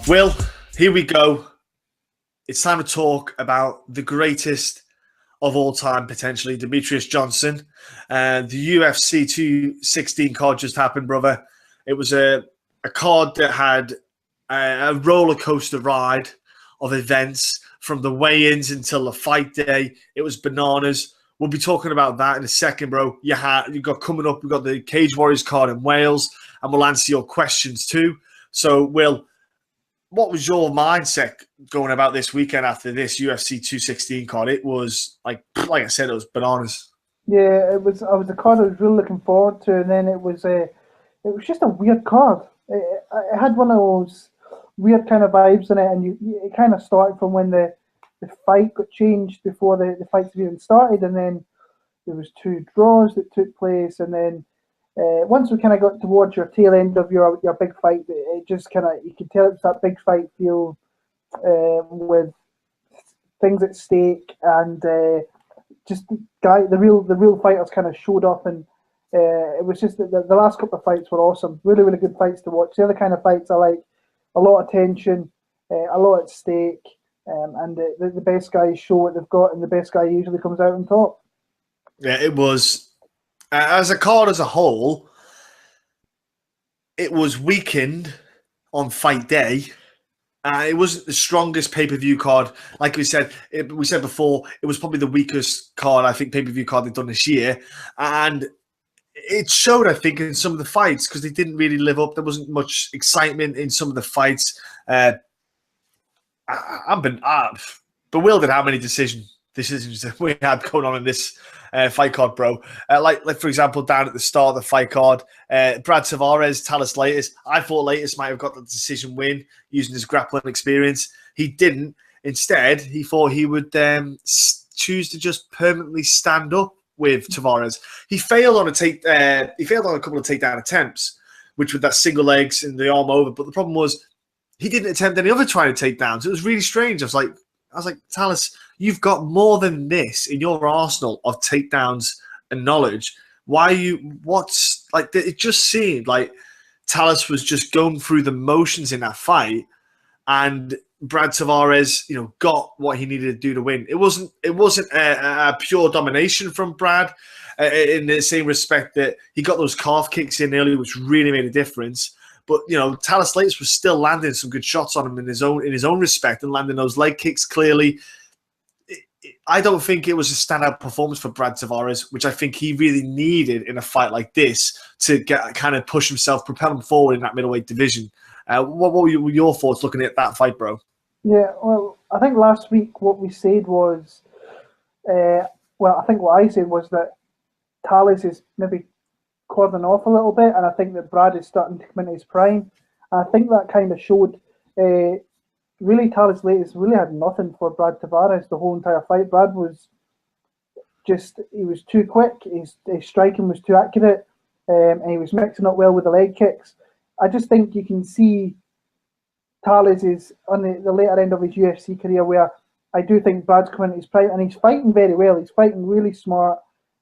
Will, here we go. It's time to talk about the greatest of all time, potentially, Demetrius Johnson. The UFC 216 card just happened, brother. It was a card that had a roller coaster ride of events from the weigh-ins until the fight day. It was bananas. We'll be talking about that in a second, bro. You got coming up, we've got the Cage Warriors card in Wales, and we'll answer your questions too. So, Will, what was your mindset going about this weekend after this UFC 216 card? It was like I said, it was bananas. Yeah, it was. I was a card I was really looking forward to, and then it was just a weird card. It had one of those weird kind of vibes in it, and it kind of started from when the fight got changed before the fights even started, and then there was two draws that took place, and then once we kind of got towards your tail end of your big fight, it just kind of, you could tell it's that big fight feel with things at stake, and just the real fighters kind of showed up, and it was just the last couple of fights were awesome, really good fights to watch. They're the kind of fights I like, a lot of tension, a lot at stake, and the best guys show what they've got, and the best guy usually comes out on top. Yeah, it was. As a card as a whole, it was weakened on fight day. It wasn't the strongest pay-per-view card. Like we said before, it was probably the weakest card, I think, pay-per-view card they've done this year. And it showed, I think, in some of the fights, because they didn't really live up. There wasn't much excitement in some of the fights. I've been bewildered how many decisions that we had going on in this fight card, bro. Like for example, down at the start of the fight card, Brad Tavares, Talis Latis. I thought Latis might have got the decision win using his grappling experience. He didn't. Instead, he thought he would choose to just permanently stand up with Tavares. He failed on a couple of takedown attempts, which with that single legs and the arm over. But the problem was he didn't attempt any other trying to takedowns. It was really strange. I was like, Talis, you've got more than this in your arsenal of takedowns and knowledge. It just seemed like Talis was just going through the motions in that fight, and Brad Tavares, got what he needed to do to win. It wasn't a pure domination from Brad in the same respect that he got those calf kicks in early, which really made a difference. But Talis Latis was still landing some good shots on him in his own respect, and landing those leg kicks clearly. I don't think it was a standout performance for Brad Tavares, which I think he really needed in a fight like this to kind of push himself, propel him forward in that middleweight division. What were your thoughts looking at that fight, bro? Yeah, well, I think last week what we said was, I think what I said was that Talis is maybe cording off a little bit, and I think that Brad is starting to come into his prime. And I think that kind of showed. Really, Talis Latis really had nothing for Brad Tavares the whole entire fight. Brad was he was too quick, his striking was too accurate, and he was mixing up well with the leg kicks. I just think you can see Talis is on the later end of his UFC career, where I do think Brad's coming into his prime, and he's fighting very well. He's fighting really smart.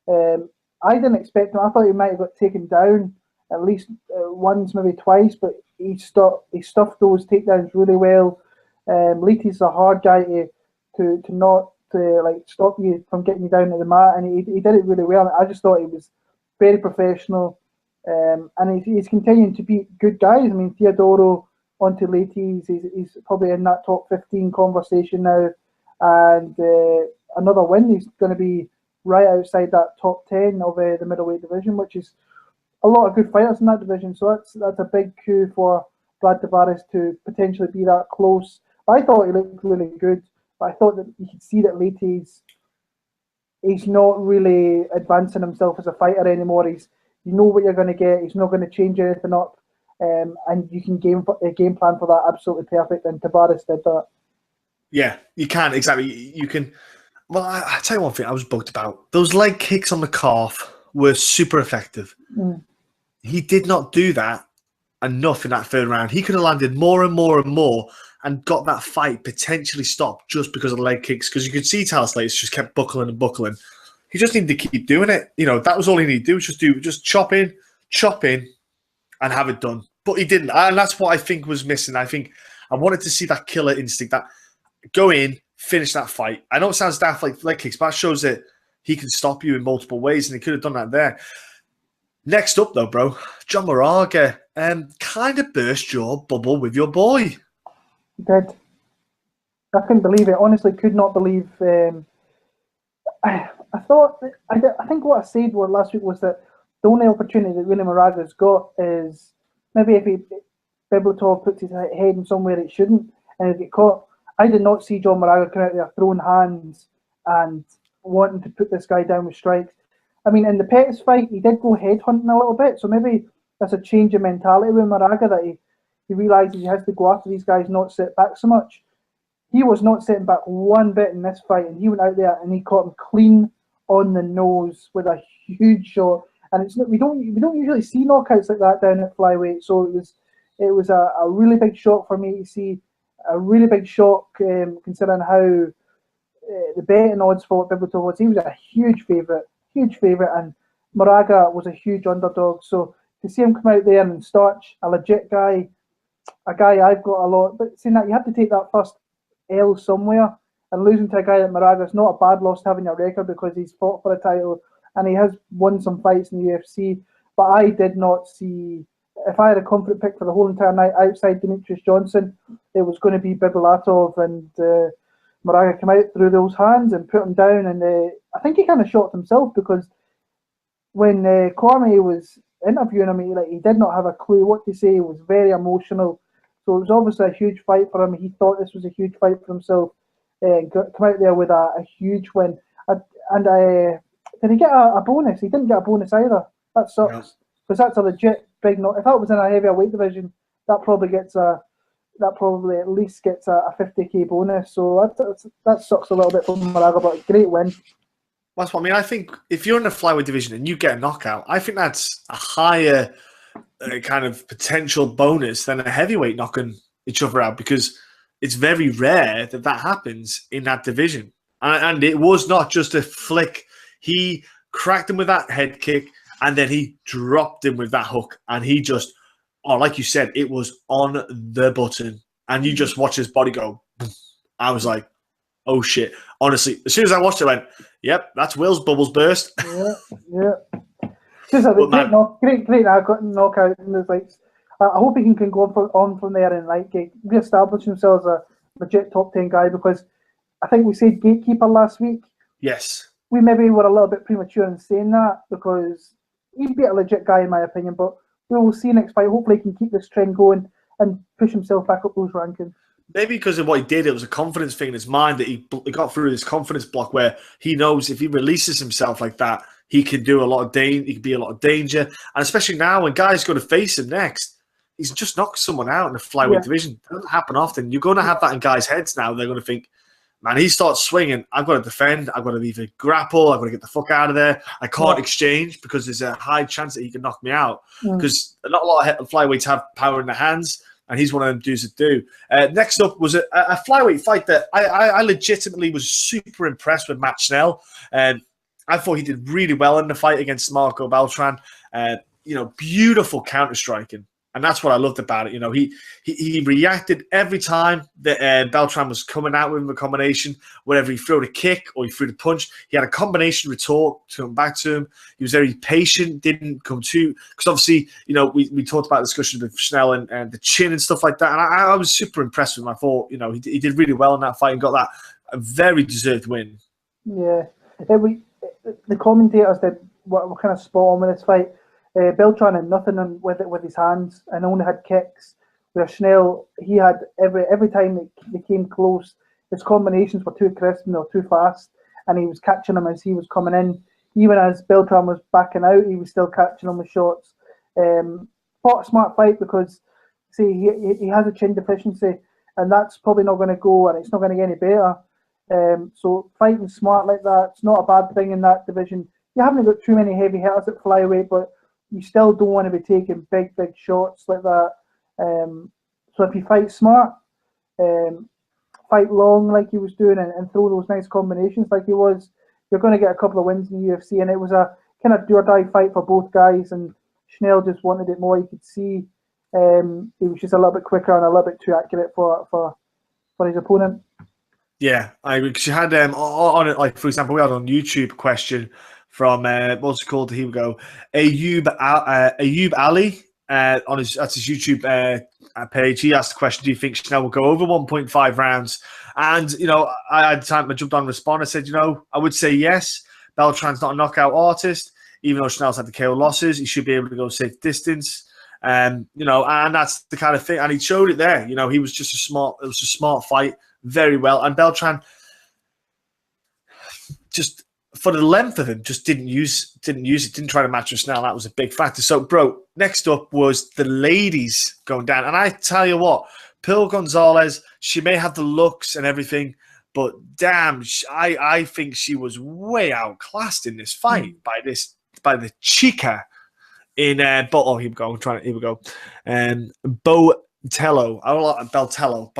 I didn't expect him. I thought he might have got taken down at least once, maybe twice, but he stuffed those takedowns really well. Latis is a hard guy to not stop you from getting you down to the mat, and he did it really well. I just thought he was very professional, and he's continuing to beat good guys. I mean, Theodoro onto Latis, he's probably in that top 15 conversation now, and another win, he's going to be right outside that top 10 of the middleweight division, which is a lot of good fighters in that division. So that's a big coup for Brad Tavares to potentially be that close. I thought he looked really good, but I thought that you could see that Latis, he's not really advancing himself as a fighter anymore. You know what you're going to get. He's not going to change anything up, and you can game plan for that absolutely perfect. And Tavares did that. Yeah, you can, exactly. You can. Well, I tell you one thing I was bugged about. Those leg kicks on the calf were super effective. He did not do that enough in that third round. He could have landed more and more and more and got that fight potentially stopped just because of the leg kicks, because you could see Talis Latis just kept buckling and buckling. He just needed to keep doing it. That was all he needed to do, just chop in, and have it done. But he didn't, and that's what I think was missing. I think I wanted to see that killer instinct, that go in, finish that fight. I know it sounds daft like leg kicks, but that shows that he can stop you in multiple ways, and he could have done that there. Next up, though, bro, John Moraga kind of burst your bubble with your boy. He did. I couldn't believe it. Honestly, could not believe. I thought. I think what I said last week was that the only opportunity that William Moraga's got is maybe if Bibliotov puts his head in somewhere it shouldn't and he'll get caught. I did not see John Moraga come out there throwing hands and wanting to put this guy down with strikes. I mean, in the Pettis fight, he did go head hunting a little bit, so maybe that's a change of mentality with Moraga, that he realises he has to go after these guys, not sit back so much. He was not sitting back one bit in this fight, and he went out there and he caught him clean on the nose with a huge shot. And we don't usually see knockouts like that down at flyweight, so it was a really big shock for me to see, a really big shock considering how the betting odds for what Bibliotov was. He was a huge favourite, and Moraga was a huge underdog. So to see him come out there and starch a legit guy, a guy I've got a lot, but seeing that you have to take that first L somewhere, and losing to a guy like Moraga is not a bad loss to having your record because he's fought for a title and he has won some fights in the UFC. But I did not see, if I had a confident pick for the whole entire night outside Demetrius Johnson, it was going to be Bibulatov, and Moraga came out through those hands and put him down, and I think he kind of shocked himself because when Cormier was interviewing him, he did not have a clue what to say. He was very emotional, so it was obviously a huge fight for him. He thought this was a huge fight for himself, and come out there with a huge win. And did he get a bonus? He didn't get a bonus either. That sucks, because that's a legit big knock. If that was in a heavier weight division, that probably at least gets a 50k bonus. So that sucks a little bit for Moraga, but a great win. That's what I mean. I think if you're in the flyweight division and you get a knockout, I think that's a higher kind of potential bonus than a heavyweight knocking each other out, because it's very rare that happens in that division. And it was not just a flick. He cracked him with that head kick, and then he dropped him with that hook, and he just, like you said, it was on the button, and you just watch his body go. I was like, oh shit. Honestly, as soon as I watched it, I went, yep, that's Will's bubbles burst. Yeah. Just a great knockout. And there's like, I hope he can go on from there and like reestablish himself as a legit top 10 guy, because I think we said gatekeeper last week. Yes. We maybe were a little bit premature in saying that, because he'd be a legit guy in my opinion, but we will see next fight. Hopefully he can keep this trend going and push himself back up those rankings. Maybe because of what he did, it was a confidence thing in his mind that he got through this confidence block where he knows if he releases himself like that, he can do a lot of he can be a lot of danger. And especially now when guys go to face him next, he's just knocked someone out in the flyweight division. It doesn't happen often. You're going to have that in guys' heads now. They're going to think, man, he starts swinging, I've got to defend, I've got to either grapple, I've got to get the fuck out of there. I can't exchange because there's a high chance that he can knock me out. Because not a lot of flyweights have power in their hands, and he's one of them dudes that do. Next up was a flyweight fight that I legitimately was super impressed with Matt Schnell. I thought he did really well in the fight against Marco Beltran. Beautiful counter-striking. And that's what I loved about it. He reacted every time that Beltran was coming out with him a combination. Whenever he threw a kick or he threw the punch, he had a combination retort to come back to him. He was very patient, didn't come too... Because obviously, we talked about discussions with Schnell and the chin and stuff like that. And I was super impressed with him. I thought, he did really well in that fight and got that a very deserved win. Yeah. The commentators did what kind of spot on with this fight. Beltran had nothing with his hands and only had kicks. Where Schnell, he had every time they came close, his combinations were too crisp and they were too fast, and he was catching them as he was coming in. Even as Beltran was backing out, he was still catching them with shots. Fought a smart fight because, see, he has a chin deficiency, and that's probably not going to go, and it's not going to get any better. So fighting smart like that, it's not a bad thing in that division. You haven't got too many heavy hitters at flyweight, but you still don't want to be taking big shots like that. So if you fight smart, fight long like he was doing, and throw those nice combinations like he was, you're going to get a couple of wins in the UFC. And it was a kind of do or die fight for both guys, and Schnell just wanted it more. You could see He was just a little bit quicker and a little bit too accurate for his opponent. Yeah, I agree. Because you had on it, like for example, we had on YouTube a question from what's it called? Here we go, Ayub Ali on his YouTube page. He asked the question: do you think Chanel will go over 1.5 rounds? And I had time. I jumped on and respond. I said, I would say yes. Beltran's not a knockout artist, even though Chanel's had the KO losses. He should be able to go safe distance. And that's the kind of thing. And he showed it there. He was just it was a smart fight, very well. And Beltran, just for the length of him, just didn't use it, didn't try to match with Snell. That was a big factor. So, bro, next up was the ladies going down. And I tell you what, Pearl Gonzalez, she may have the looks and everything, but damn, I think she was way outclassed in this fight by the chica in here we go. Botello. I don't like Botello.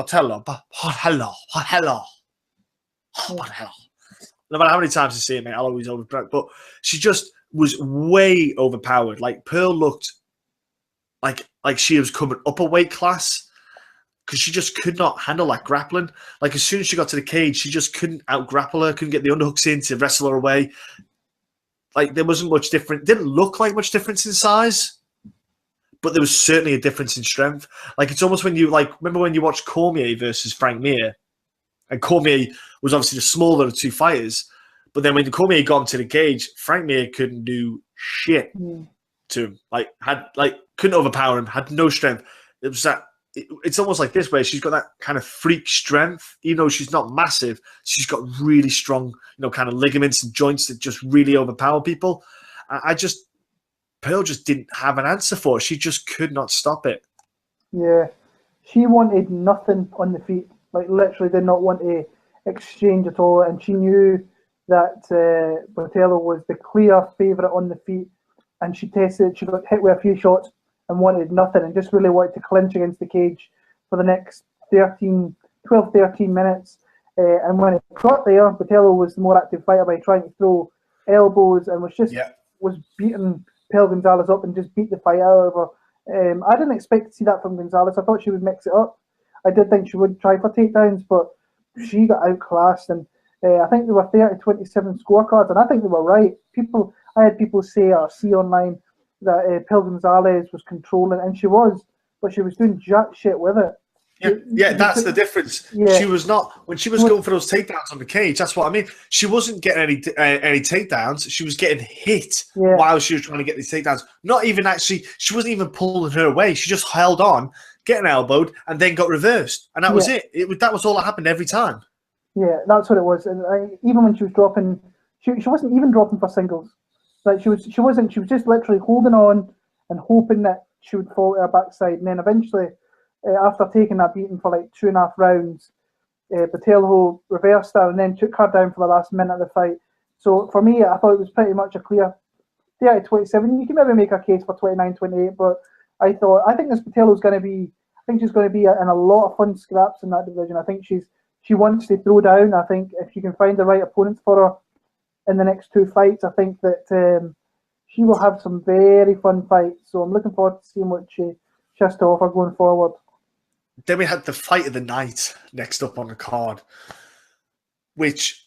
No matter how many times I see it, mate, I'll always overcorrect. But she just was way overpowered. Like Pearl looked like she was coming up a weight class because she just could not handle that grappling. Like as soon as she got to the cage, she just couldn't out-grapple her, couldn't get the underhooks in to wrestle her away. Like there wasn't much different. Didn't look like much difference in size, but there was certainly a difference in strength. Like it's almost when you remember when you watched Cormier versus Frank Mir, and Cormier was obviously the smaller of the two fighters, but then when Cormier got into the cage, Frank Mir couldn't do shit to him. Couldn't overpower him, had no strength. It was that. It's almost like this where she's got that kind of freak strength. Even though she's not massive, she's got really strong, kind of ligaments and joints that just really overpower people. Pearl just didn't have an answer for it. She just could not stop it. Yeah. She wanted nothing on the feet. Like literally did not want to exchange at all. And she knew that Botello was the clear favourite on the feet. And she got hit with a few shots and wanted nothing and just really wanted to clinch against the cage for the next 12, 13 minutes. And when it got there, Botello was the more active fighter by trying to throw elbows and was beating Pearl Gonzalez up and just beat the fight out of her. I didn't expect to see that from Gonzalez. I thought she would mix it up. I did think she would try for takedowns, but she got outclassed. And I think there were 30-27 scorecards, and I think they were right. I had people say or see online that Pearl Gonzalez was controlling, and she was, but she was doing jack shit with it. Yeah, that's the difference. Yeah. She was not when she was going for those takedowns on the cage. That's what I mean. She wasn't getting any takedowns. She was getting hit while she was trying to get these takedowns. Not even actually. She wasn't even pulling her away. She just held on, getting elbowed, and then got reversed, and that was it. That was all that happened every time. Yeah, that's what it was. And even when she was dropping, she wasn't even dropping for singles. Like she was just literally holding on and hoping that she would fall to her backside, and then eventually, after taking that beating for like 2.5 rounds, Botello reversed her and then took her down for the last minute of the fight. So for me, I thought it was pretty much a clear 30-27. You can maybe make a case for 29-28, but I think this Botello's going to be. I think she's going to be in a lot of fun scraps in that division. I think she wants to throw down. I think if you can find the right opponents for her in the next 2 fights, I think that she will have some very fun fights. So I'm looking forward to seeing what she has to offer going forward. Then we had the fight of the night next up on the card, which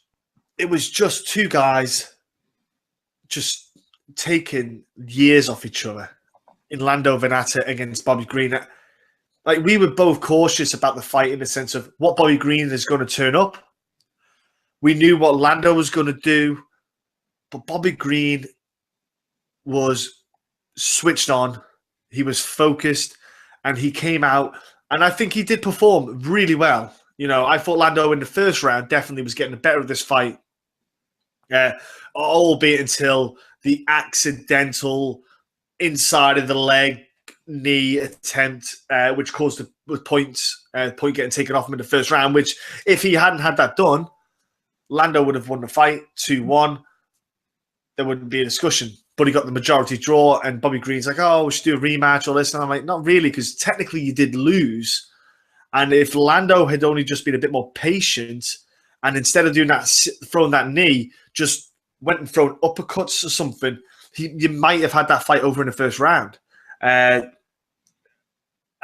it was just two guys just taking years off each other in Lando Venata against Bobby Green. Like, we were both cautious about the fight in the sense of what Bobby Green is going to turn up. We knew what Lando was going to do, but Bobby Green was switched on. He was focused, and he came out, and I think he did perform really well. I thought Lando in the first round definitely was getting the better of this fight, albeit until the accidental inside of the leg knee attempt, which caused the point getting taken off him in the first round, which if he hadn't had that done, Lando would have won the fight 2-1. There wouldn't be a discussion. But he got the majority draw, and Bobby Green's like, oh, we should do a rematch or this. And I'm like, not really, because technically you did lose. And if Lando had only just been a bit more patient, and instead of doing that, throwing that knee, just went and thrown uppercuts or something, you might have had that fight over in the first round.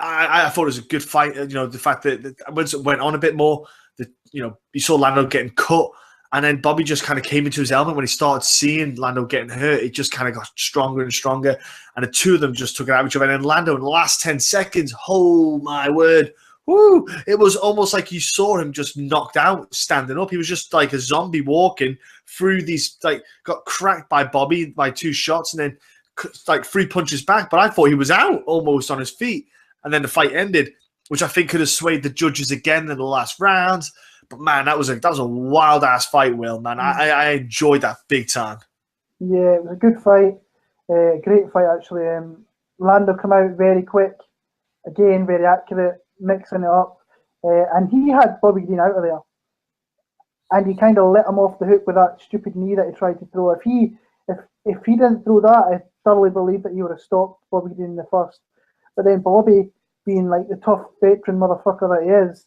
I thought it was a good fight. You know, the fact that once it went on a bit more, that you saw Lando getting cut, and then Bobby just kind of came into his element when he started seeing Lando getting hurt. It just kind of got stronger and stronger, and the two of them just took it out of each other. And then Lando in the last 10 seconds, oh my word, woo! It was almost like you saw him just knocked out, standing up. He was just like a zombie walking through these, like, got cracked by Bobby by 2 shots, and then like 3 punches back. But I thought he was out almost on his feet. And then the fight ended, which I think could have swayed the judges again in the last rounds. But man, that was a wild ass fight, Will. Man, I enjoyed that big time. Yeah, it was a good fight, great fight actually. Lando came out very quick, again very accurate, mixing it up, and he had Bobby Green out of there, and he kind of let him off the hook with that stupid knee that he tried to throw. If he didn't throw that, I thoroughly believe that he would have stopped Bobby Green in the first. But then Bobby, being like the tough veteran motherfucker that he is,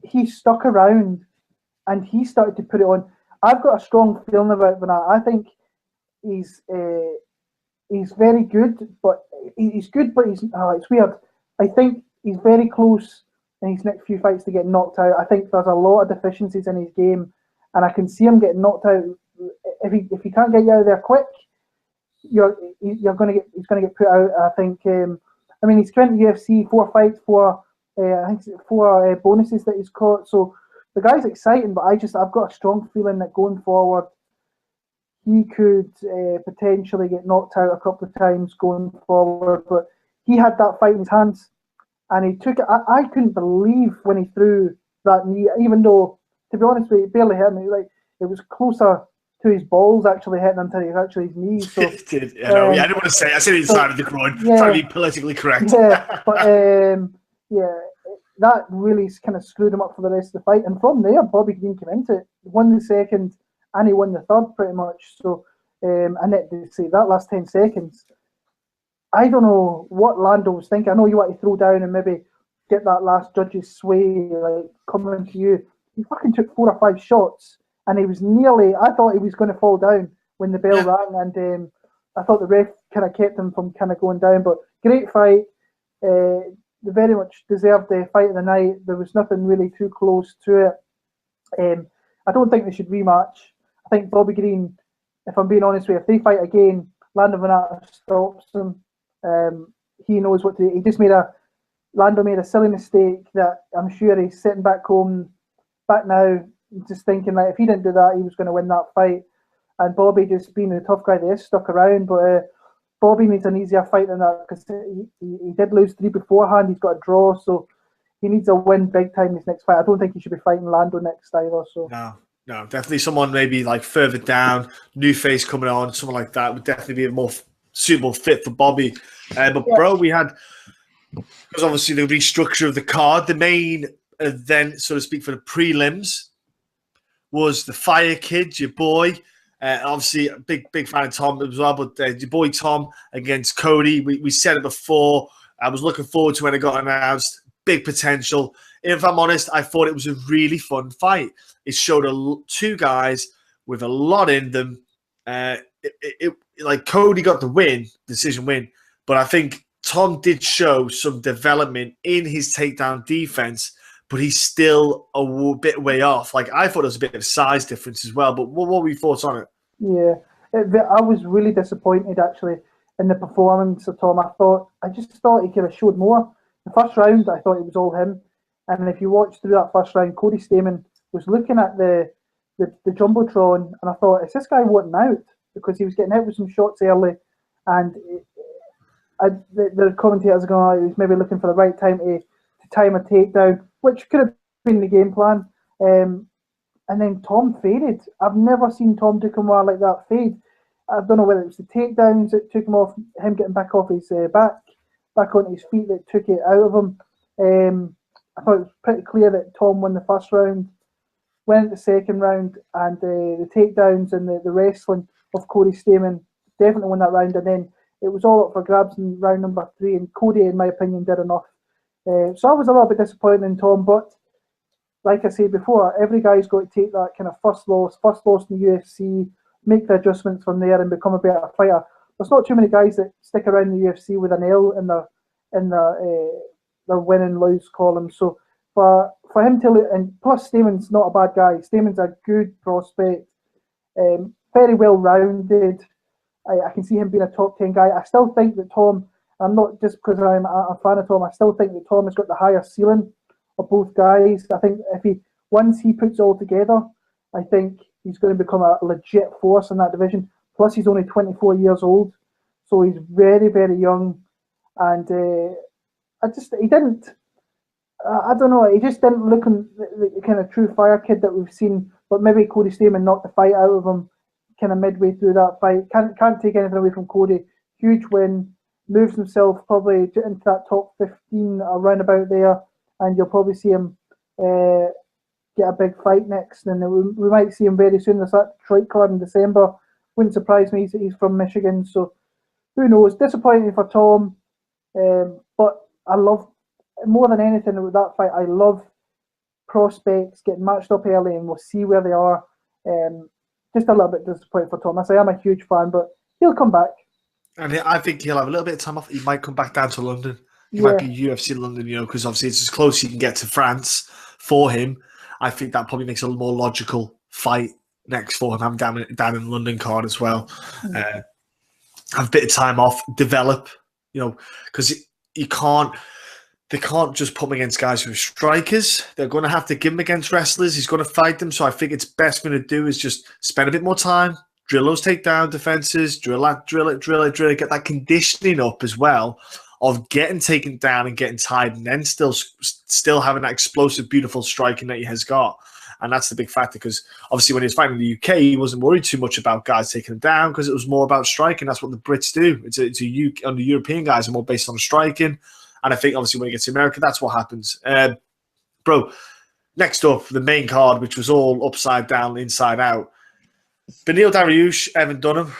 he stuck around and he started to put it on. I've got a strong feeling about Bernat. I think he's very good, but it's weird. I think he's very close in his next few fights to get knocked out. I think there's a lot of deficiencies in his game, and I can see him getting knocked out. If he can't get you out of there quick, he's gonna get put out. I think. I mean, he's come into UFC, 4 fights, 4 bonuses that he's caught. So the guy's exciting, but I've got a strong feeling that going forward, he could potentially get knocked out a couple of times going forward. But he had that fight in his hands, and he took it. I couldn't believe when he threw that knee, even though, to be honest with you, it barely hit me. Like, it was closer to his balls actually hitting him than it was actually his knees. So, I didn't want to say. I said inside of the groin. Trying to be politically correct. Yeah, but that really kind of screwed him up for the rest of the fight. And from there, Bobby Green came into it, won the second, and he won the third pretty much. So, and that last 10 seconds, I don't know what Lando was thinking. I know you want to throw down and maybe get that last judge's sway, like, coming to you. He fucking took 4 or 5 shots. And he was I thought he was going to fall down when the bell rang, and I thought the ref kind of kept him from kind of going down. But great fight. They very much deserved the fight of the night. There was nothing really too close to it. I don't think they should rematch. I think Bobby Green, if I'm being honest with you, if they fight again, Lando Venata stops him. He knows what to do. Lando made a silly mistake that I'm sure he's sitting back now, just thinking, like, if he didn't do that, he was going to win that fight. And Bobby, just being the tough guy that is, stuck around. But Bobby needs an easier fight than that, because he did lose 3 beforehand. He's got a draw, so he needs a win big time this next fight. I don't think he should be fighting Lando next either. So no, definitely someone maybe like further down, new face coming on, someone like that would definitely be a more suitable fit for Bobby. Bro, we had, because obviously the restructure of the card, the main event, so to speak, for the prelims was the Fire Kid, your boy. Obviously, a big fan of Tom as well, but your boy Tom against Cody. We said it before. I was looking forward to when it got announced. Big potential. If I'm honest, I thought it was a really fun fight. It showed 2 guys with a lot in them. Like, Cody got the decision win, but I think Tom did show some development in his takedown defense, but he's still a bit way off. Like, I thought there was a bit of size difference as well. But what were your thoughts on it? Yeah, I was really disappointed actually in the performance of Tom. I just thought he could have showed more. The first round, I thought it was all him. And if you watch through that first round, Cody Stamen was looking at the jumbotron, and I thought, is this guy wanting out? Because he was getting hit with some shots early, and the commentators are going, he was maybe looking for the right time to time a takedown, which could have been the game plan. And then Tom faded. I've never seen Tom Duquesnoy like that fade. I don't know whether it was the takedowns that took him off, him getting back off his back onto his feet that took it out of him. I thought it was pretty clear that Tom won the first round, went into the second round, and the takedowns and the wrestling of Cody Stamen definitely won that round. And then it was all up for grabs in round number 3, and Cody, in my opinion, did enough. So I was a little bit disappointed in Tom, but like I said before, every guy's got to take that kind of first loss in the UFC, make the adjustments from there, and become a better fighter. There's not too many guys that stick around the UFC with an L in in the win and lose column. So for him to, and plus Stamen's not a bad guy. Stamen's a good prospect, very well rounded. I can see him being a top 10 guy. I still think that Tom, I'm not just because I'm a fan of Tom, I still think that Tom has got the higher ceiling of both guys. I think once he puts it all together, I think he's going to become a legit force in that division. Plus, he's only 24 years old, so he's very, very young. And he didn't. I don't know. He just didn't look like the kind of true fire kid that we've seen. But maybe Cody Stamann knocked the fight out of him kind of midway through that fight. Can't take anything away from Cody. Huge win. Moves himself probably into that top 15 around about there, and you'll probably see him get a big fight next. And we might see him very soon. There's that Detroit card in December. Wouldn't surprise me. He's from Michigan, so who knows? Disappointing for Tom, but I love, more than anything with that fight, I love prospects getting matched up early, and we'll see where they are. Just a little bit disappointed for Tom. I say I'm a huge fan, but he'll come back. And I think he'll have a little bit of time off. He might come back down to London. He might be UFC London, because obviously it's as close as you can get to France for him. I think that probably makes a more logical fight next for him. I'm down in London card as well. Have a bit of time off, develop, because they can't just put him against guys who are strikers. They're going to have to give him against wrestlers. He's going to fight them. So I think it's best for him to do is just spend a bit more time, drill those takedown defenses, drill it, get that conditioning up as well of getting taken down and getting tired, and then still having that explosive, beautiful striking that he has got. And that's the big factor, because obviously when he was fighting in the UK, he wasn't worried too much about guys taking him down because it was more about striking. That's what the Brits do. And the European guys are more based on striking. And I think obviously when he gets to America, that's what happens. Bro, next up, the main card, which was all upside down, inside out. Beneil Dariush, Evan Dunham.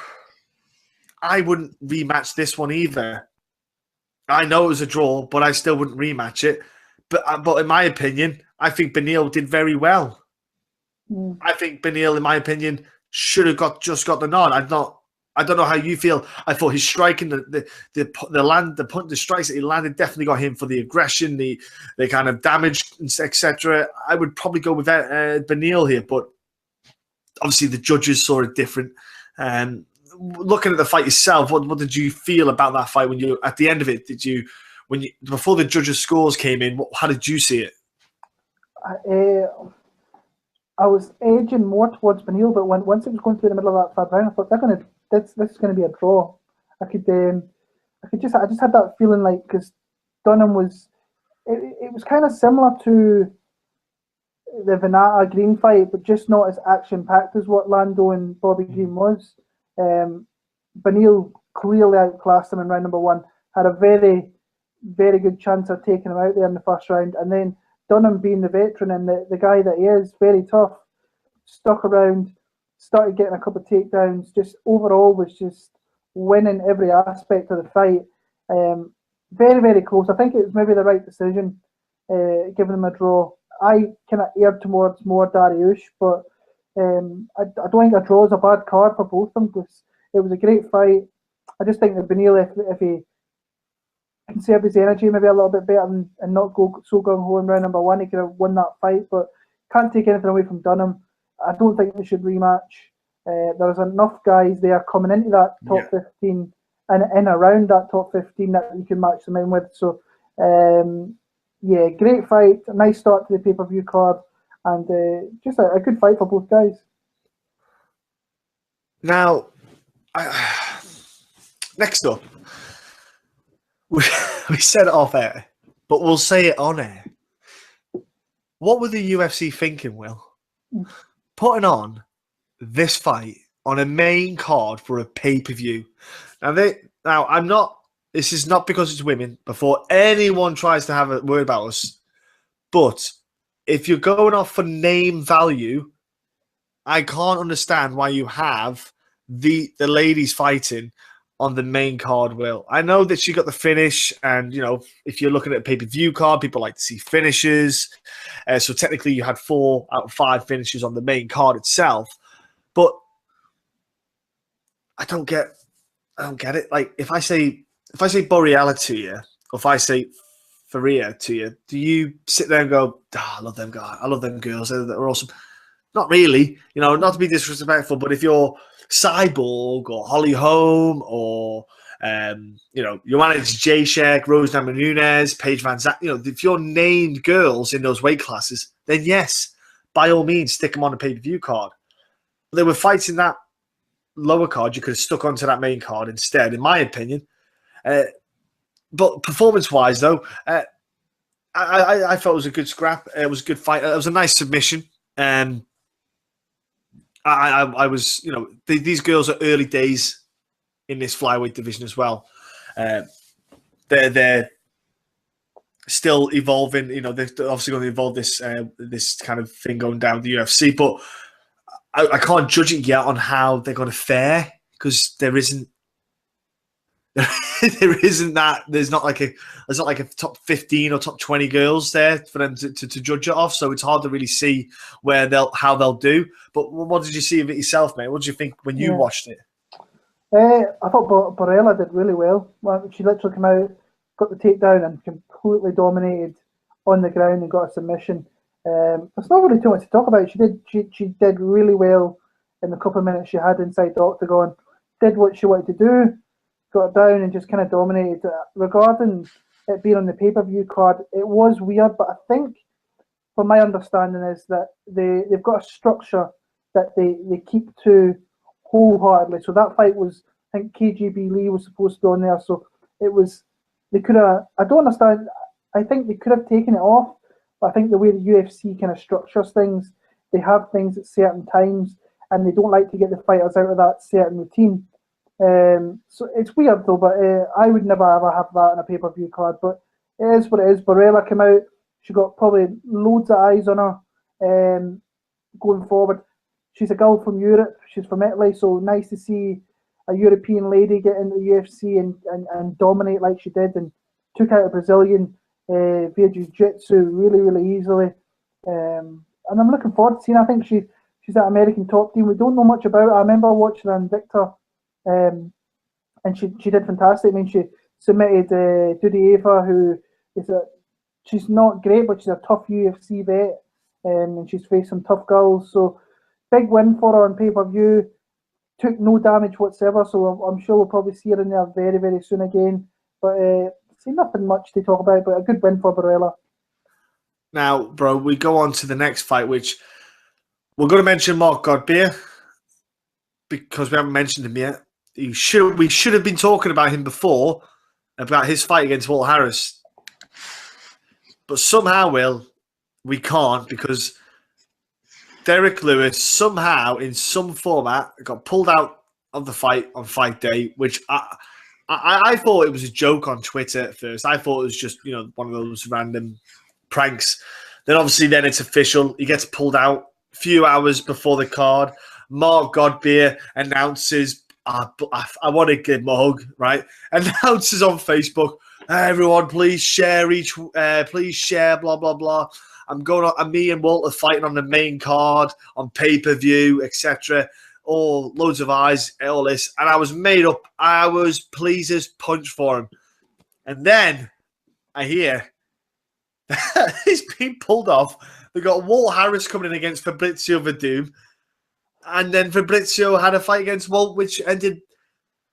I wouldn't rematch this one either. I know it was a draw, but I still wouldn't rematch it. But in my opinion, I think Beneil did very well. I think Beneil, in my opinion, should have just got the nod. I don't know how you feel. I thought his striking, the strikes that he landed definitely got him for the aggression, the kind of damage, etc. I would probably go with Beneil here, but obviously the judges saw it different. Looking at the fight yourself, what did you feel about that fight when you at the end of it? Before the judges' scores came in? How did you see it? I was edging more towards Beneil, but once it was going through the middle of that third round, I thought this is going to be a draw. I just had that feeling, like, because Dunham was, it was kind of similar to the Venata Green fight, but just not as action packed as what Lando and Bobby Green was. Beneil clearly outclassed him in round number one. Had a very, very good chance of taking him out there in the first round, and then Dunham, being the veteran and the guy that he is, very tough, stuck around, started getting a couple of takedowns, just overall was just winning every aspect of the fight. Very, very close. I think it was maybe the right decision, giving him a draw. I kind of erred towards more Dariush, but I don't think a draw is a bad card for both of them, because it was a great fight. I just think that Beneil, if he conserve his energy maybe a little bit better and not go so gung-ho in round number one, he could have won that fight. But can't take anything away from Dunham. I don't think they should rematch. There's enough guys there coming into that top 15 and in around that top 15 that you can match them in with. So, great fight. A nice start to the pay-per-view card, and just a good fight for both guys. Now, next up, we said it off air, but we'll say it on air. What were the UFC thinking, Will? Putting on this fight on a main card for a pay-per-view. Now, I'm not. This is not because it's women. Before anyone tries to have a word about us, but if you're going off for name value, I can't understand why you have the ladies fighting on the main card. Will, I know that she got the finish, and if you're looking at a pay-per-view card, people like to see finishes. So technically, you had 4 out of 5 finishes on the main card itself. But I don't get it. Like if I say Borealis to you, if I say Faria to you, do you sit there and go, I love them guys, I love them girls, they're awesome? Not really, not to be disrespectful, but if you're Cyborg or Holly Holm or Joanna Jacek, Rosemary Nunez, Paige Van Zandt, if you're named girls in those weight classes, then yes, by all means, stick them on a pay-per-view card. They were fighting that lower card. You could have stuck onto that main card instead, in my opinion. But performance-wise, though, I felt it was a good scrap. It was a good fight. It was a nice submission. I was, these girls are early days in this flyweight division as well. They're still evolving. They're obviously going to evolve this kind of thing going down the UFC, but I can't judge it yet on how they're going to fare because there isn't that. There's not like a top 15 or top 20 girls there for them to judge it off. So it's hard to really see how they'll do. But what did you see of it yourself, mate? What did you think when you watched it? I thought Barella did really well. She literally came out, got the takedown, and completely dominated on the ground and got a submission. There's not really too much to talk about. She did really well in the couple of minutes she had inside the octagon. Did what she wanted to do. Got down and just kind of dominated. Regarding it being on the pay-per-view card, it was weird, but I think, from my understanding, is that they've got a structure that they keep to wholeheartedly. So that fight was, I think KGB Lee was supposed to be on there, so it was, they could have, I don't understand, I think they could have taken it off, but I think the way the UFC kind of structures things, they have things at certain times, and they don't like to get the fighters out of that certain routine. So it's weird though, but I would never ever have that on a pay-per-view card, but it is what it is. Barella came out, she got probably loads of eyes on her going forward. She's a girl from Europe, she's from Italy, so nice to see a European lady get into the UFC and dominate like she did, and took out a Brazilian via jiu-jitsu really, really easily. And I'm looking forward to seeing her. I think she's at American Top Team. We don't know much about her. I remember watching her in Victor, and she did fantastic. I mean, she submitted Judy Ava, who is she's not great, but she's a tough UFC vet, and she's faced some tough girls. So big win for her on pay-per-view. Took no damage whatsoever, so I'm sure we'll probably see her in there very, very soon again. But see, nothing much to talk about, but a good win for Barella. Now, bro, we go on to the next fight, which we're going to mention Mark Godbeer because we haven't mentioned him yet. We should have been talking about him before, about his fight against Walt Harris. But somehow, Will, we can't because Derek Lewis somehow, in some format, got pulled out of the fight on fight day, which I thought it was a joke on Twitter at first. I thought it was just, one of those random pranks. Then obviously it's official. He gets pulled out a few hours before the card. Mark Godbeer announces, I want to give him a hug, right? Announces on Facebook, everyone, please share please share, blah, blah, blah. Me and Walt are fighting on the main card, on pay-per-view, etc. All loads of eyes, all this. And I was made up. I was pleased as punch for him. And then I hear he's been pulled off. They've got Walt Harris coming in against Fabrizio Verdum. And then Fabrizio had a fight against Walt, which ended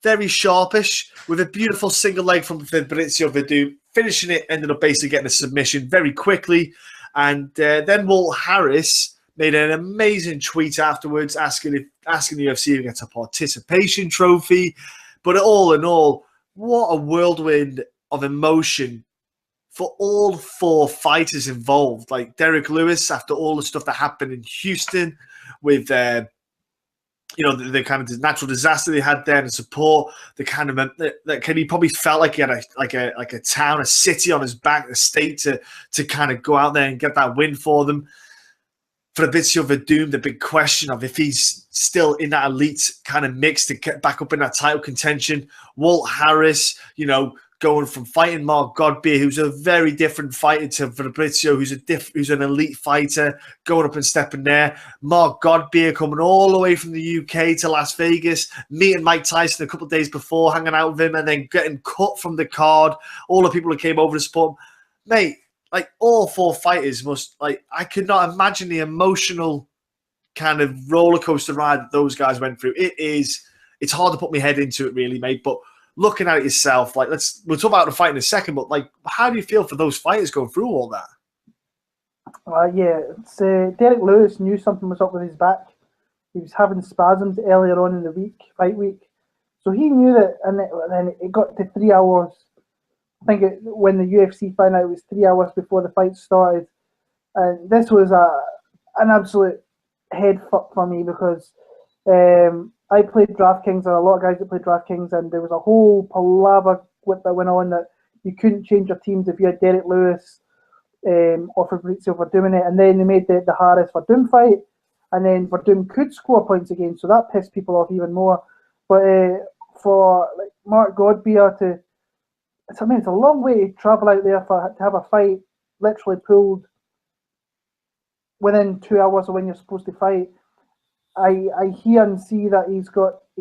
very sharpish with a beautiful single leg from Fabrizio Verdum. Finishing it, ended up basically getting a submission very quickly. And then Walt Harris made an amazing tweet afterwards asking the UFC to get a participation trophy. But all in all, what a whirlwind of emotion for all four fighters involved. Like Derek Lewis, after all the stuff that happened in Houston with the kind of natural disaster they had there and support, the kind of he probably felt like he had a town, a city on his back, a state to kind of go out there and get that win for them. Fabrizio Verdum, the big question of if he's still in that elite kind of mix to get back up in that title contention. Walt Harris, going from fighting Mark Godbeer, who's a very different fighter, to Fabrizio, who's an elite fighter, going up and stepping there. Mark Godbeer coming all the way from the UK to Las Vegas, meeting Mike Tyson a couple of days before, hanging out with him, and then getting cut from the card. All the people who came over to support him. Mate, like, all 4 fighters must, like, I could not imagine the emotional kind of roller coaster ride that those guys went through. It's hard to put my head into it, really, mate, but looking at it yourself, like, we'll talk about the fight in a second, but, like, how do you feel for those fighters going through all that? Yeah, Derek Lewis knew something was up with his back. He was having spasms earlier on in the fight week. So he knew that, and then it got to 3 hours. I think when the UFC found out, it was 3 hours before the fight started. And this was an absolute head fuck for me, because I played DraftKings, and a lot of guys that played DraftKings, and there was a whole palaver that went on that you couldn't change your teams if you had Derek Lewis or Fabrizio Verdum in it. And then they made the Harris Verdum fight, and then Verdum could score points again, so that pissed people off even more. But for like Mark Godbeer it's a long way to travel out there to have a fight literally pulled within 2 hours of when you're supposed to fight. I hear and see that he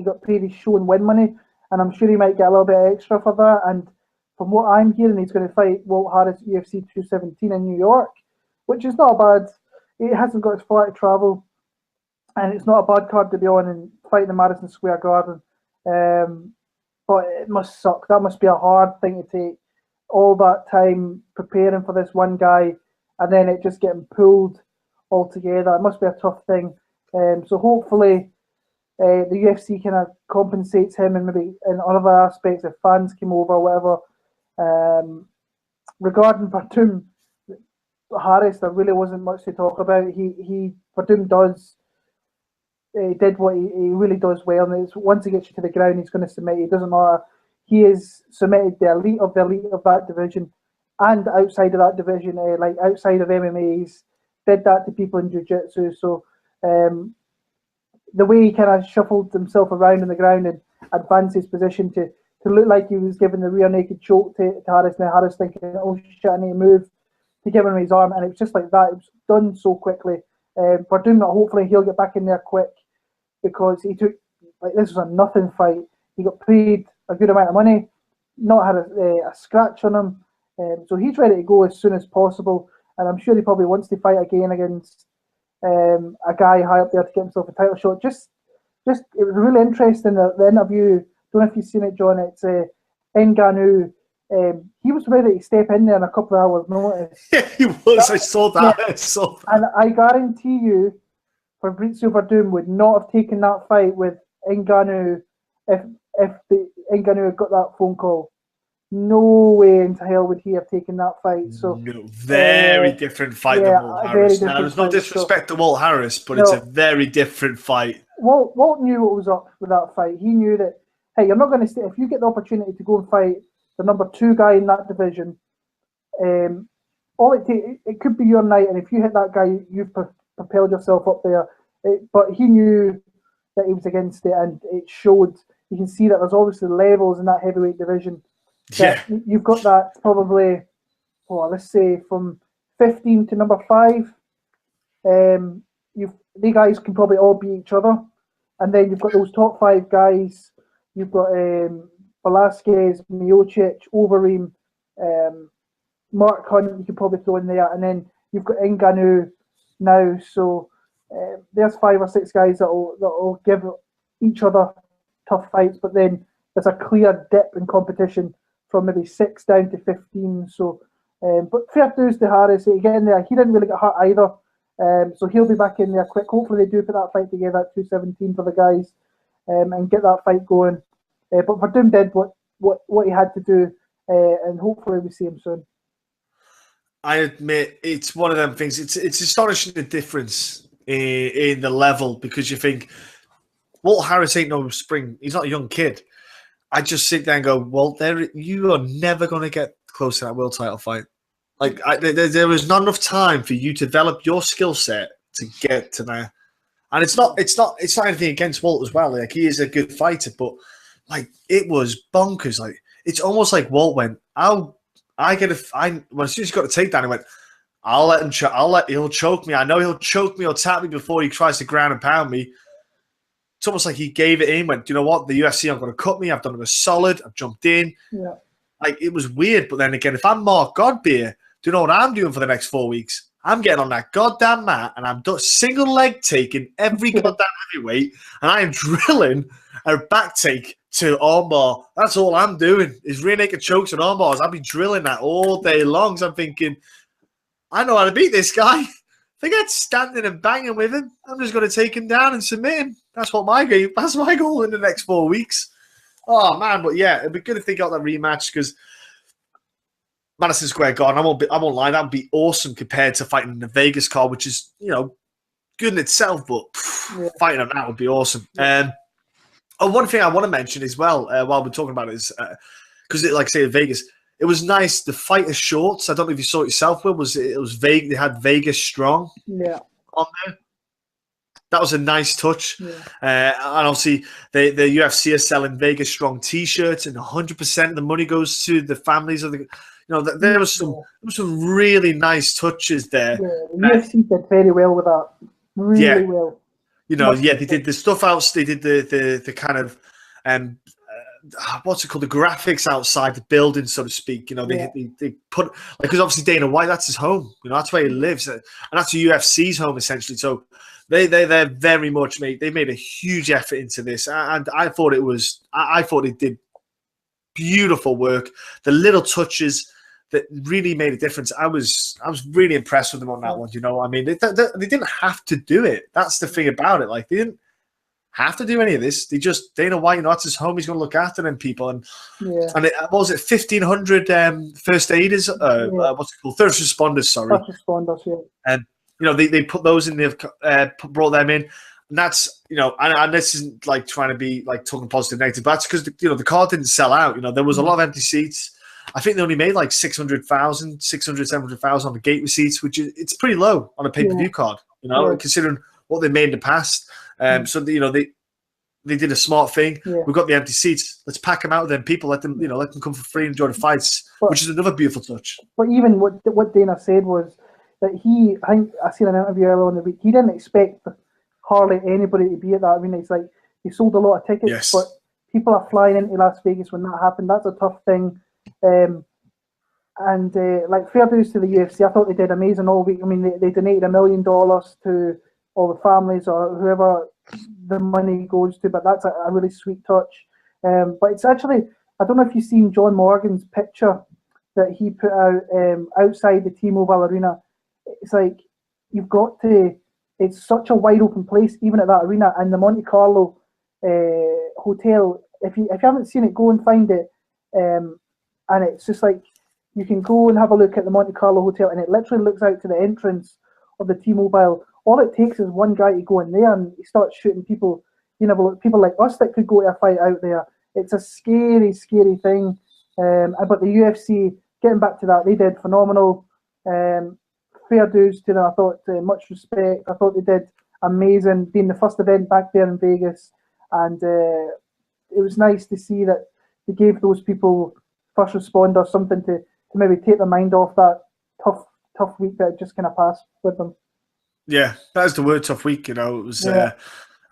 got paid his show and win money, and I'm sure he might get a little bit extra for that. And from what I'm hearing, he's going to fight Walt Harris UFC 217 in New York, which is not bad. It hasn't got as far to travel, and it's not a bad card to be on and fight in Madison Square Garden. But it must suck. That must be a hard thing to take, all that time preparing for this one guy, and then it just getting pulled altogether. It must be a tough thing. So hopefully the UFC kind of compensates him, and maybe in other aspects, if fans came over or whatever. Regarding Verdum Harris, there really wasn't much to talk about. Verdum did what he really does well, and it's once he gets you to the ground, he's going to submit you. It doesn't matter. He has submitted the elite of that division, and outside of that division, like outside of MMA, he's did that to people in jiu-jitsu. So the way he kind of shuffled himself around on the ground and advanced his position to look like he was giving the rear naked choke to Harris, and Harris thinking, oh shit, I need to move, to give him his arm, and it was just like that. It was done so quickly. For doing that, hopefully he'll get back in there quick, because he took, like, this was a nothing fight. He got paid a good amount of money, not had a scratch on him, so he's ready to go as soon as possible. And I'm sure he probably wants to fight again against a guy high up there to get himself a title shot. Just it was really interesting, the interview. Don't know if you've seen it, John. It's Ngannou. He was ready to step in there in a couple of hours' notice. Yeah, he was. I saw that. Yeah. I saw that. And I guarantee you, Fabrizio Verdum would not have taken that fight with Ngannou if Ngannou had got that phone call. No way into hell would he have taken that fight. So very different fight than Walt Harris. Now, there's no disrespect to Walt Harris, but it's a very different fight. Walt knew what was up with that fight. He knew that, hey, you're not going to stay. If you get the opportunity to go and fight the number 2 guy in that division, it could be your night. And if you hit that guy, you've propelled yourself up there. But he knew that he was against it, and it showed. You can see that there's obviously levels in that heavyweight division. Yeah, you've got that probably, let's say from 15 to number 5. The guys can probably all beat each other, and then you've got those top 5 guys. You've got Velasquez, Miocic, Overeem, Mark Hunt. You could probably throw in there, and then you've got Ngannou now. So there's 5 or 6 guys that will give each other tough fights, but then there's a clear dip in competition from maybe 6 down to 15. So, but fair dues to Harris. He get in there. He didn't really get hurt either, so he'll be back in there quick. Hopefully, they do put that fight together at 217 for the guys, and get that fight going. But Verdum did what he had to do, and hopefully we see him soon. I admit it's one of them things. It's astonishing the difference in the level, because you think Walt Harris ain't no spring. He's not a young kid. I just sit there and go, well, you are never going to get close to that world title fight. Like there was not enough time for you to develop your skill set to get to there. And it's not anything against Walt as well. Like, he is a good fighter, but like, it was bonkers. Like, it's almost like Walt went, well, as soon as he got the takedown, he went, he'll choke me. I know he'll choke me or tap me before he tries to ground and pound me. It's almost like he gave it in, went, you know what, the UFC aren't going to cut me. I've done him a solid. I've jumped in. Yeah. Like, it was weird. But then again, if I'm Mark Godbeer, do you know what I'm doing for the next 4 weeks? I'm getting on that goddamn mat and I'm single leg taking every goddamn heavyweight and I am drilling a back take to armbar. That's all I'm doing is rear naked chokes and armbars. I'll be drilling that all day long. So I'm thinking, I know how to beat this guy. Forget standing and banging with him. I'm just going to take him down and submit him. That's my goal in the next 4 weeks. Oh man, but yeah, it'd be good if they got that rematch because Madison Square Garden, I won't lie, that would be awesome compared to fighting in the Vegas card, which is, good in itself, but fighting on that would be awesome. One thing I want to mention as well, while we're talking about it, is because, like I say, in Vegas, it was nice. The fighter shorts, I don't know if you saw it yourself, Will, it was vague. They had Vegas Strong on there. That was a nice touch. Yeah. And obviously, the UFC are selling Vegas Strong T-shirts, and 100% of the money goes to the families of the. There was some really nice touches there. Yeah, the UFC did very well with that. Really well. They did the stuff out. They did the kind of what's it called? The graphics outside the building, so to speak. They put because obviously Dana White, that's his home. That's where he lives, and that's the UFC's home essentially. So they're very much they made a huge effort into this, and I thought it did beautiful work. The little touches that really made a difference. I was really impressed with them on that one. They didn't have to do it. That's the thing about it. Like, they didn't have to do any of this. They just, Dana White, that's his home. He's going to look after them people. And what was it, 1,500 first aiders? What's it called? First responders. Sorry. First responders. Yeah. And they put those in. They've brought them in. And that's, and this isn't like trying to be like talking positive, negative, but that's because the card didn't sell out. There was a lot of empty seats. I think they only made like 700,000 on the gate receipts, which it's pretty low on a pay-per-view card, considering what they made in the past. So they did a smart thing. Yeah. We've got the empty seats. Let's pack them out. Then people let them come for free and enjoy the fights, which is another beautiful touch. But even what Dana said was that I think I seen an interview earlier in the week. He didn't expect hardly anybody to be at that. I mean, it's like he sold a lot of tickets, but people are flying into Las Vegas when that happened. That's a tough thing. Like, fair dues to the UFC. I thought they did amazing all week. I mean, they donated $1 million to all the families or whoever the money goes to, but that's a really sweet touch. But it's actually, I don't know if you've seen John Morgan's picture that he put out outside the T-Mobile Arena. It's like, it's such a wide open place, even at that arena. And the Monte Carlo hotel, if you haven't seen it, go and find it. And it's just like, you can go and have a look at the Monte Carlo hotel, and it literally looks out to the entrance of the T-Mobile. All it takes is one guy to go in there and he starts shooting people. People like us that could go to a fight out there. It's a scary, scary thing. But the UFC, getting back to that, they did phenomenal. Fair dues to them. I thought much respect. I thought they did amazing, being the first event back there in Vegas. And it was nice to see that they gave those people, first responders, something to maybe take their mind off that tough week that just kind of passed with them. Yeah, that is the word, tough week. It was. I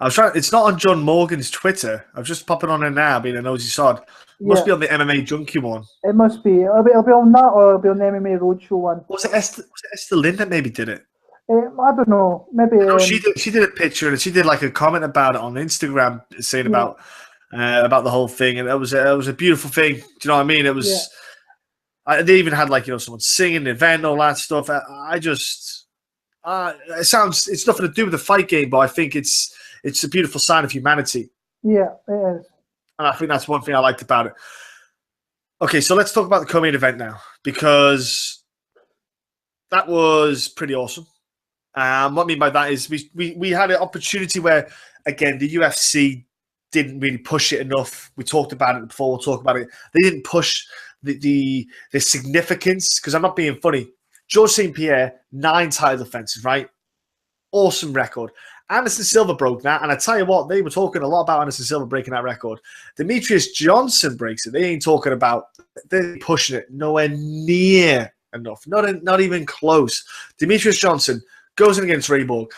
was trying. It's not on John Morgan's Twitter. I'm just popping on it now, being a nosy sod. It must be on the MMA Junkie one. It must be. It'll be on that, or it'll be on the MMA Roadshow one. Was it Esther Lynn that maybe did it? I don't know. Maybe she did a picture and she did like a comment about it on Instagram, saying about the whole thing, and it was a beautiful thing. Do you know what I mean? It was. They even had like someone singing the event, all that stuff. It's nothing to do with the fight game, but I think it's a beautiful sign of humanity. Yeah, it is. And I think that's one thing I liked about it. Okay, so let's talk about the co-main event now, because that was pretty awesome. What I mean by that is we had an opportunity where, again, the UFC didn't really push it enough. We talked about it before. We'll talk about it. They didn't push the significance, because I'm not being funny. George St. Pierre, 9 title defenses, right? Awesome record. Anderson Silva broke that, and I tell you what, they were talking a lot about Anderson Silva breaking that record. Demetrius Johnson breaks it. They ain't talking about, they're pushing it nowhere near enough, not even close. Demetrius Johnson goes in against Ray Borg.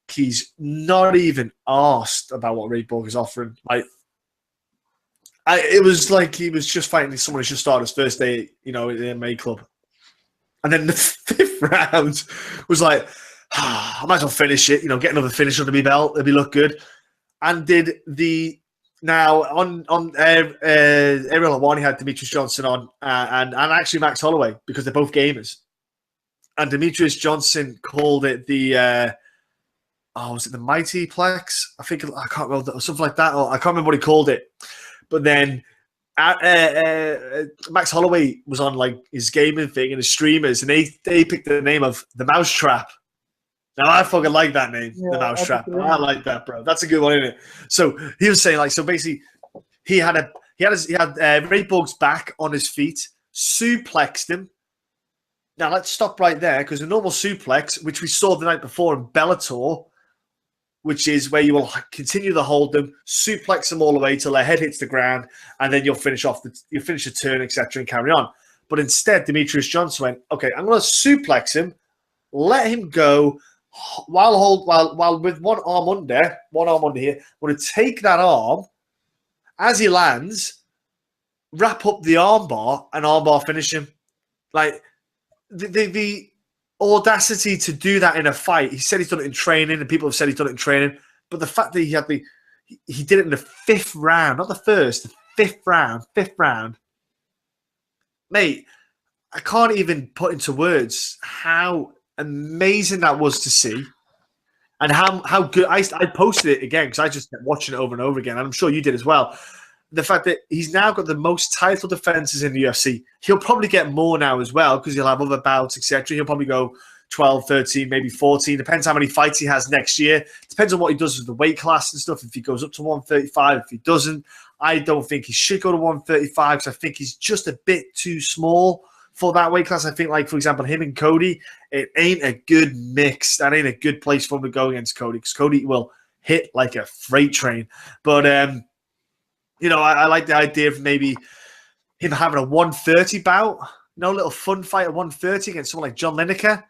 He's not even asked about what Ray Borg is offering. It was like he was just fighting someone who just started his first day, in the MMA club. And then the 5th round was like, I might as well finish it, get another finish under my belt. It'll look good. And did now on Ariel Hawani had Demetrius Johnson on and actually Max Holloway because they're both gamers. And Demetrius Johnson called it was it the Mighty Plex? I can't remember, something like that. Or I can't remember what he called it. But then Max Holloway was on like his gaming thing and his streamers, and they picked the name of the Mousetrap. Now I fucking like that name, the Mousetrap. I like that, bro. That's a good one, isn't it? So he was saying so basically he had Ray Borg's back on his feet, suplexed him. Now let's stop right there because a normal suplex, which we saw the night before in Bellator, which is where you will continue to hold them, suplex them all the way till their head hits the ground, and then you'll finish the turn, etc., and carry on. But instead, Demetrius Johnson went, okay, I'm going to suplex him, let him go, while with one arm under here, I'm going to take that arm, as he lands, wrap up the armbar, and armbar finish him. Like, the audacity to do that in a fight. He said he's done it in training, and people have said he's done it in training. But the fact that he did it in the 5th round, not the first, the 5th round, mate, I can't even put into words how amazing that was to see, and how good. I posted it again because I just kept watching it over and over again, and I'm sure you did as well. The fact that he's now got the most title defenses in the UFC. He'll probably get more now as well because he'll have other bouts, etc. He'll probably go 12, 13, maybe 14. Depends how many fights he has next year. Depends on what he does with the weight class and stuff. If he goes up to 135, if he doesn't, I don't think he should go to 135 because I think he's just a bit too small for that weight class. I think, like, for example, him and Cody, it ain't a good mix. That ain't a good place for him to go against Cody because Cody will hit like a freight train. But, I like the idea of maybe him having a 130 bout, a little fun fight at 130 against someone like John Lineker.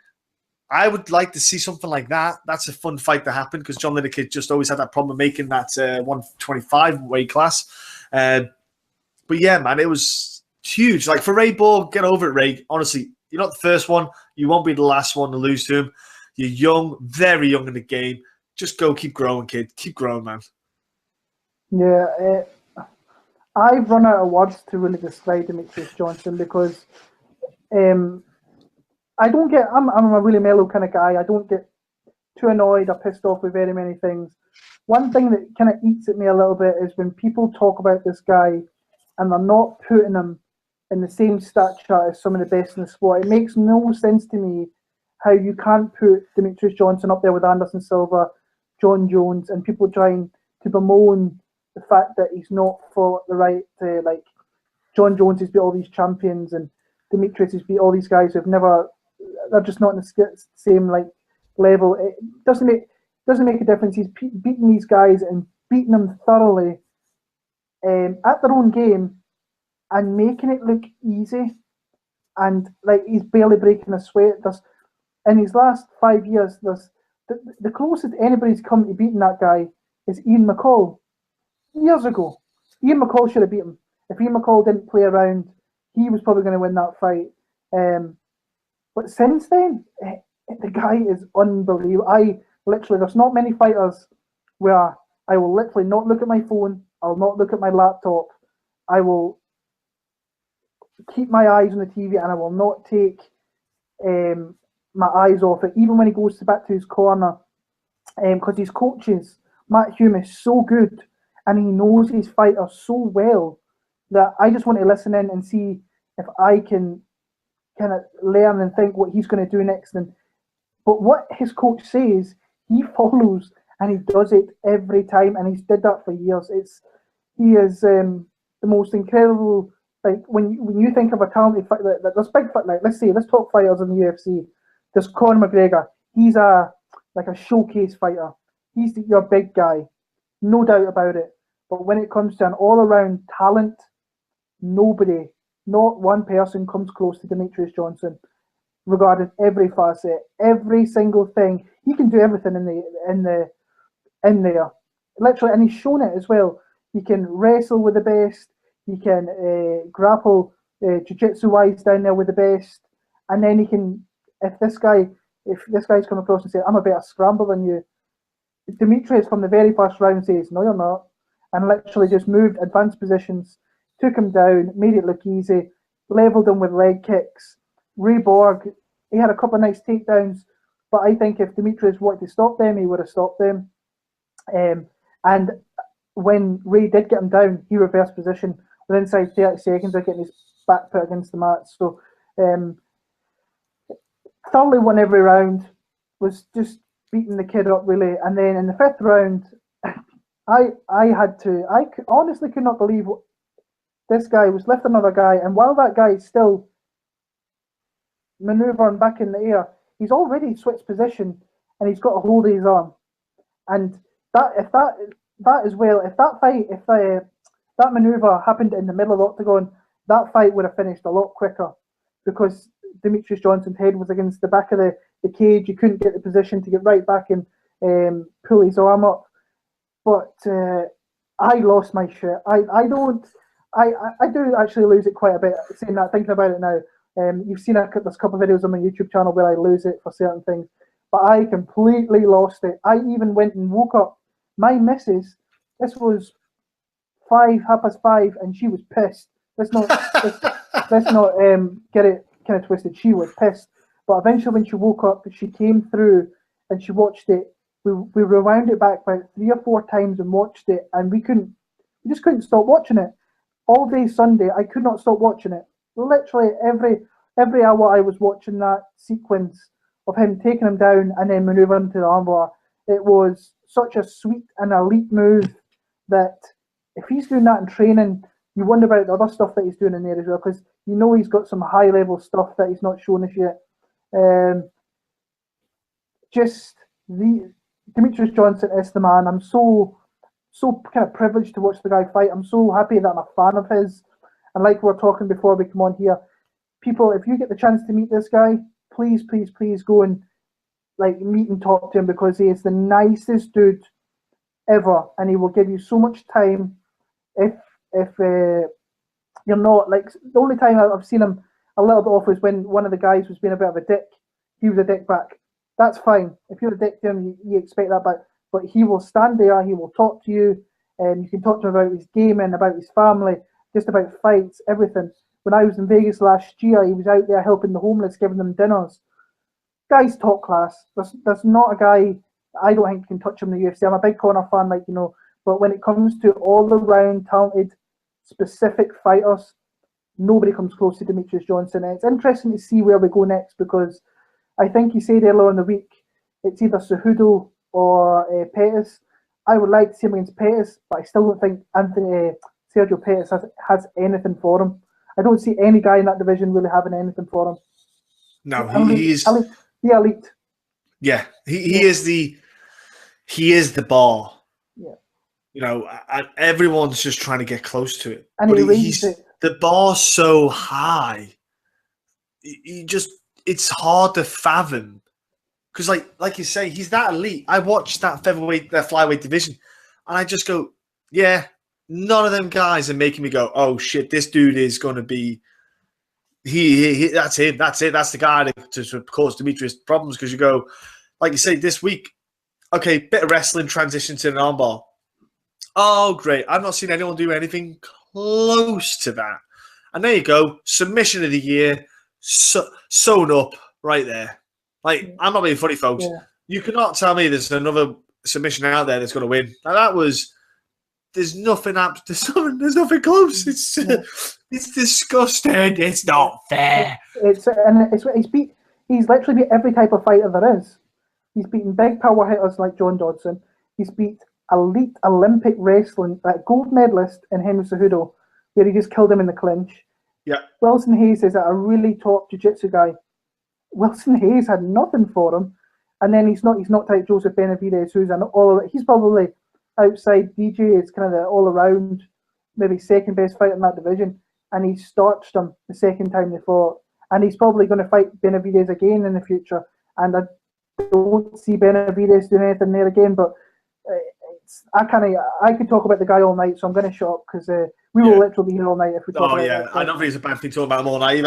I would like to see something like that. That's a fun fight to happen because John Lineker just always had that problem of making that 125 weight class. But yeah, man, it was huge. Like for Ray Borg, get over it, Ray. Honestly, you're not the first one. You won't be the last one to lose to him. You're young, very young in the game. Just go, keep growing, kid. Keep growing, man. Yeah, I've run out of words to really describe Demetrius Johnson because I'm a really mellow kind of guy. I don't get too annoyed or pissed off with very many things. One thing that kind of eats at me a little bit is when people talk about this guy and they're not putting him in the same stat chart as some of the best in the sport. It makes no sense to me how you can't put Demetrius Johnson up there with Anderson Silva, John Jones, and people trying to bemoan the fact that he's not fought the right to, like, John Jones has beat all these champions and Demetrius has beat all these guys who've never, they're just not in the same like level. It doesn't make a difference. He's beating these guys and beating them thoroughly at their own game and making it look easy, and like he's barely breaking a sweat. In his last 5 years, the closest anybody's come to beating that guy is Ian McCall. Years ago, Ian McCall should have beat him. If Ian McCall didn't play around, he was probably going to win that fight. But since then, the guy is unbelievable. There's not many fighters where I will literally not look at my phone. I'll not look at my laptop. I will keep my eyes on the TV and I will not take my eyes off it, even when he goes back to his corner. Because his coaches, Matt Hume, is so good and he knows his fighters so well that I just want to listen in and see if I can kind of learn and think what he's going to do next. But what his coach says, he follows and he does it every time, and he's did that for years. He is the most incredible. Like when you think of a talented fighter, there's big fight. Like let's talk fighters in the UFC. There's Conor McGregor. He's a like a showcase fighter. He's your big guy, no doubt about it. But when it comes to an all-around talent, nobody, not one person comes close to Demetrius Johnson. Regarding every facet, every single thing, he can do everything in there, literally, and he's shown it as well. He can wrestle with the best. He can grapple jiu-jitsu wise down there with the best, and then he can. If this guy's come across and say, "I'm a better scrambler than you," Demetrius from the very first round says, "No, you're not," and literally just moved advanced positions, took him down, made it look easy, leveled him with leg kicks. Ray Borg, he had a couple of nice takedowns, but I think if Demetrius wanted to stop them, he would have stopped them. And when Ray did get him down, he reversed position within inside 30 seconds of getting his back put against the mat. So thoroughly won every round, was just beating the kid up really. And then in the fifth round, I honestly could not believe what this guy was lifting another guy, and while that guy is still maneuvering back in the air, he's already switched position and he's got a hold of his arm. And that maneuver happened in the middle of the octagon, that fight would have finished a lot quicker, because Demetrius Johnson's head was against the back of the cage. He couldn't get the position to get right back and pull his arm up. But I lost my shit. I do actually lose it quite a bit, saying that, thinking about it now. You've seen there's a couple of videos on my YouTube channel where I lose it for certain things, but I completely lost it. I even went and woke up my missus. This was 5:30, and she was pissed. Let's not get it kind of twisted. She was pissed, but eventually when she woke up, she came through and she watched it. We rewound it back about 3 or 4 times and watched it, and we just couldn't stop watching it. All day Sunday, I could not stop watching it. Literally every hour I was watching that sequence of him taking him down and then maneuvering to the armbar. It was such a sweet and elite move that if he's doing that in training, you wonder about the other stuff that he's doing in there as well, because you know he's got some high level stuff that he's not shown us yet. Demetrius Johnson is the man. I'm so kind of privileged to watch the guy fight. I'm so happy that I'm a fan of his. And like we were talking before we come on here, people, if you get the chance to meet this guy, please go and meet and talk to him, because he is the nicest dude ever, and he will give you so much time. If you're not, the only time I've seen him a little bit off was when one of the guys was being a bit of a dick. He was a dick back. That's fine. If you're a dick to him, you expect that back. But he will stand there. He will talk to you, and you can talk to him about his gaming, about his family, just about fights, everything. When I was in Vegas last year, he was out there helping the homeless, giving them dinners. Guy's top class. There's not a guy I don't think can touch him in the UFC. I'm a big Conor fan, but when it comes to all-around talented, specific fighters, nobody comes close to Demetrius Johnson. And it's interesting to see where we go next, because I think you said earlier in the week it's either Cejudo or Pettis. I would like to see him against Pettis, but I still don't think Sergio Pettis has anything for him. I don't see any guy in that division really having anything for him. No, he's the elite. Yeah, he is the bar. Yeah. And everyone's just trying to get close to it. And the bar's so high. It's hard to fathom, because like you say, he's that elite. I watched that flyweight division, and I just go, yeah, none of them guys are making me go, oh shit, this dude is going to be. That's him. That's the guy to cause Demetrius problems, because you go, like you say, this week, okay, bit of wrestling, transition to an armbar. Oh, great. I've not seen anyone do anything close to that. And there you go. Submission of the year, sewn up right there. I'm not being funny, folks. Yeah. You cannot tell me there's another submission out there that's going to win. There's nothing close. It's disgusting. It's not fair. He's literally beat every type of fighter there is. He's beaten big power hitters like John Dodson. He's beat elite Olympic wrestling, gold medalist in Henry Cejudo, where he just killed him in the clinch. Yeah. Wilson Hayes is a really top jiu-jitsu guy. Wilson Hayes had nothing for him, and then he's knocked out Joseph Benavidez, who's he's probably outside DJ is kind of the all around maybe second best fighter in that division, and he starched him the second time they fought, and he's probably going to fight Benavidez again in the future, and I don't see Benavidez doing anything there again, but I could talk about the guy all night, so I'm going to shut up because we will literally be here all night if we talk about yeah, that. I don't think it's a bad thing to talk about him all night.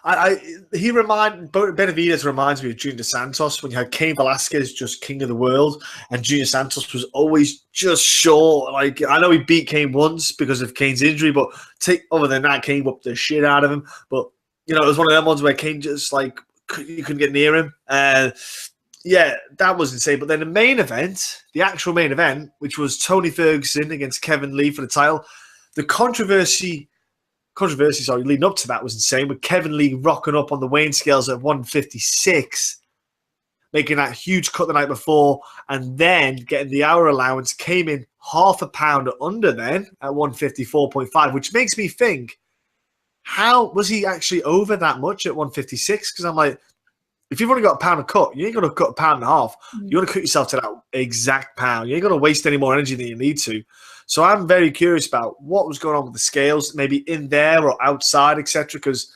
Benavidez reminds me of Junior Santos when you had Cain Velasquez, just king of the world, and Junior Santos was always just short. Like, I know he beat Cain once because of Cain's injury, but other than that, Cain whooped the shit out of him. But it was one of them ones where Cain just you couldn't get near him. Yeah, that was insane. But then the main event, the actual main event, which was Tony Ferguson against Kevin Lee for the title, the controversy leading up to that was insane, with Kevin Lee rocking up on the weighing scales at 156, making that huge cut the night before, and then getting the hour allowance, came in half a pound under then at 154.5, which makes me think, how was he actually over that much at 156? Because I'm like, if you've only got a pound of cut, you ain't going to cut a pound and a half. You want to cut yourself to that exact pound. You ain't going to waste any more energy than you need to. So I'm very curious about what was going on with the scales, maybe in there or outside, etc. Because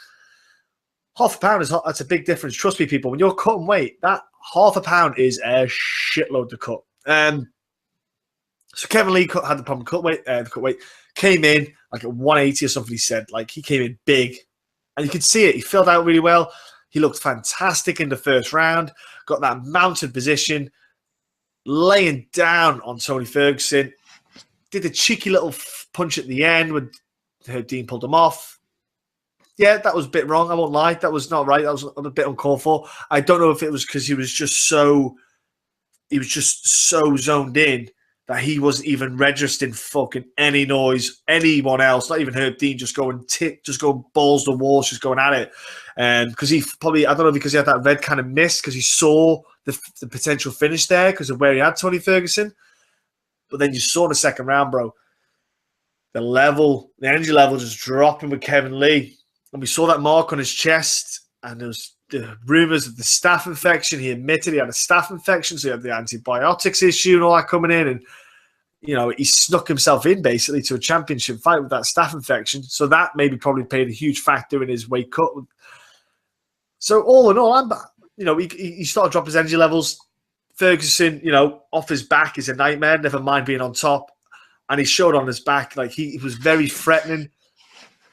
half a pound that's a big difference. Trust me, people. When you're cutting weight, that half a pound is a shitload to cut. So Kevin Lee had the problem cut weight, came in like at 180 or something. He said he came in big, and you could see it. He filled out really well. He looked fantastic in the first round. Got that mounted position, laying down on Tony Ferguson. Did a cheeky little punch at the end when Dean pulled him off. Yeah, that was a bit wrong. I won't lie. That was not right. That was a bit uncalled for. I don't know if it was because he was just so zoned in that he wasn't even registering fucking any noise, anyone else, not even Herb Dean, just going balls to walls, just going at it. Because he probably, I don't know, because he had that red kind of mist, because he saw the potential finish there because of where he had Tony Ferguson. But then you saw in the second round, bro, the energy level just dropping with Kevin Lee. And we saw that mark on his chest, and there was the rumors of the staph infection. He admitted he had a staph infection, so he had the antibiotics issue and all that coming in. And, he snuck himself in basically to a championship fight with that staph infection. So that maybe probably played a huge factor in his weight cut. So all in all, he started to drop his energy levels. Ferguson, off his back is a nightmare, never mind being on top. And he showed on his back, he was very threatening.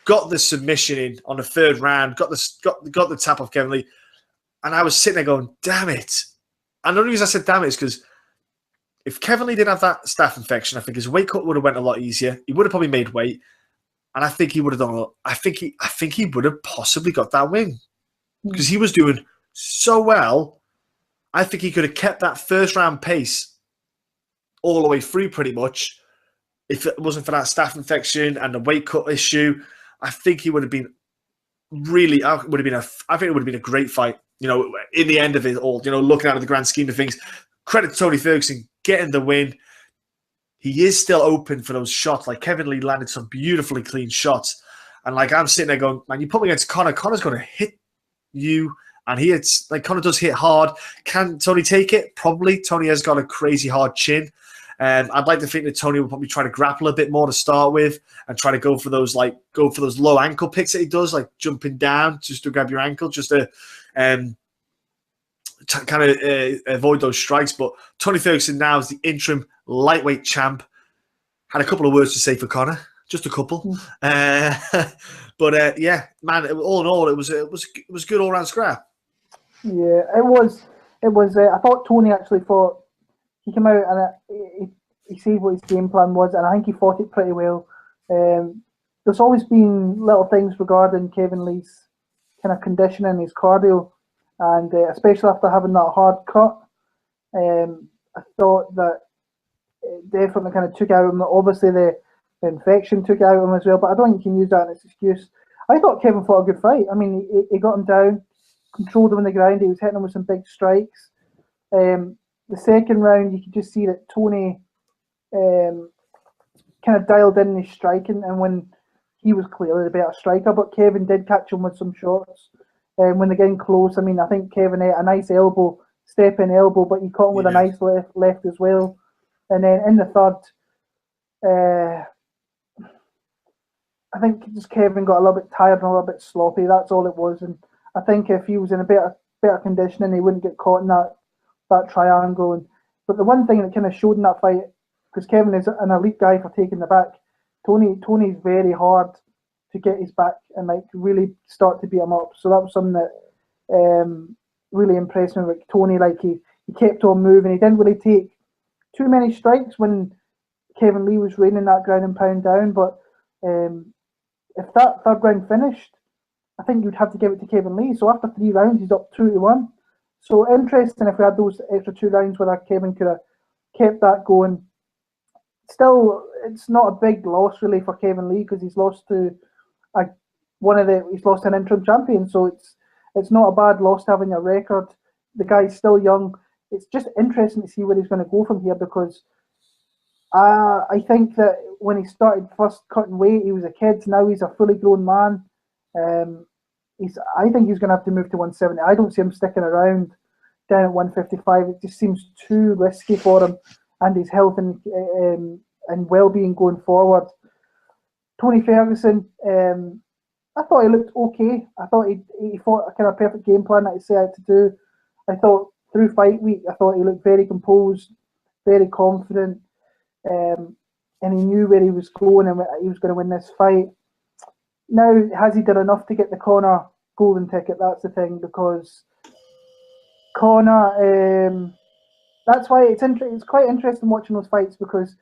Got the submission in on the third round, got the tap off Kevin Lee. And I was sitting there going, damn it. And the only reason I said damn it is because if Kevin Lee didn't have that staph infection, I think his weight cut would have went a lot easier. He would have probably made weight. And I think he would have done I think he would have possibly got that win. Because he was doing so well. I think he could have kept that first round pace all the way through pretty much. If it wasn't for that staph infection and the weight cut issue, I think he would have been I think it would have been a great fight, in the end of it all, looking out of the grand scheme of things. Credit to Tony Ferguson getting the win. He is still open for those shots. Kevin Lee landed some beautifully clean shots. And I'm sitting there going, man, you put me against Conor. Conor's going to hit you. And he hits, Conor does hit hard. Can Tony take it? Probably. Tony has got a crazy hard chin. I'd like to think that Tony will probably try to grapple a bit more to start with and try to go for those low ankle picks that he does, jumping down just to grab your ankle, just to kind of avoid those strikes. But Tony Ferguson now is the interim lightweight champ. Had a couple of words to say for Conor, just a couple. But yeah, man, all in all, it was good all round scrap. Yeah, it was. I thought Tony actually fought. He came out and he said what his game plan was, and I think he fought it pretty well. There's always been little things regarding Kevin Lee's kind of conditioning, his cardio, and especially after having that hard cut, I thought that it definitely kind of took out of him. Obviously, the infection took out of him as well, but I don't think you can use that as an excuse. I thought Kevin fought a good fight. I mean, he got him down, controlled him on the ground. He was hitting him with some big strikes. The second round, you could just see that Tony kind of dialed in his striking, and when he was clearly the better striker, but Kevin did catch him with some shots. When they're getting close, I mean, I think Kevin ate a nice elbow step-in elbow, but he caught him with a nice left as well. And then in the third, I think just Kevin got a little bit tired and a little bit sloppy. That's all it was. And I think if he was in a better conditioning, he wouldn't get caught in that triangle. But the one thing that kind of showed in that fight, because Kevin is an elite guy for taking the back, Tony's very hard to get his back and like really start to beat him up. So that was something that really impressed me. Like Tony, like he kept on moving. He didn't really take too many strikes when Kevin Lee was raining that ground and pound down. But if that third round finished, I think you'd have to give it to Kevin Lee. So after 3 rounds, he's up 2-1. So interesting if we had those extra 2 rounds where Kevin could have kept that going. Still, it's not a big loss really for Kevin Lee because he's lost to he's lost an interim champion. So it's not a bad loss to having a record. The guy's still young. It's just interesting to see where he's going to go from here because I think that when he started first cutting weight, he was a kid. Now he's a fully grown man. I think he's going to have to move to 170. I don't see him sticking around down at 155. It just seems too risky for him and his health and well-being going forward. Tony Ferguson, I thought he looked okay. I thought he fought a kind of perfect game plan that he set out to do. I thought through fight week, I thought he looked very composed, very confident, and he knew where he was going and he was going to win this fight. Now, has he done enough to get the Conor golden ticket? That's the thing, because Conor, that's why it's quite interesting watching those fights because,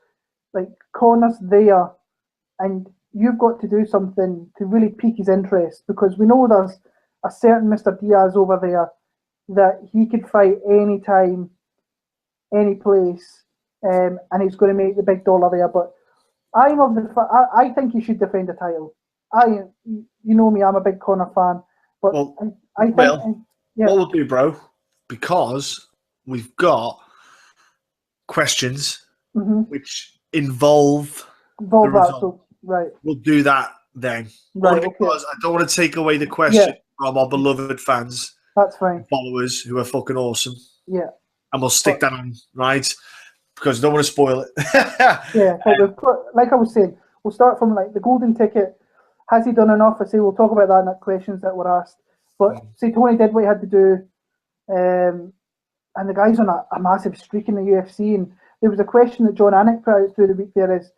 like, Conor's there, and you've got to do something to really pique his interest because we know there's a certain Mr. Diaz over there that he could fight anytime, any place, and he's going to make the big dollar there. But I think he should defend the title. You know me, I'm a big Conor fan, but I think what we'll do, bro, because we've got questions which involve the result. So, right. We'll do that then. Right, only because I don't want to take away the question from our beloved fans. That's fine. Followers who are fucking awesome. Yeah. And we'll stick that on, right? Because I don't want to spoil it. Yeah, like I was saying, we'll start from like the golden ticket. Has he done enough? I say we'll talk about that in the questions that were asked. But say Tony did what he had to do, and the guy's on a massive streak in the UFC. And there was a question that John Anik put out through the week there is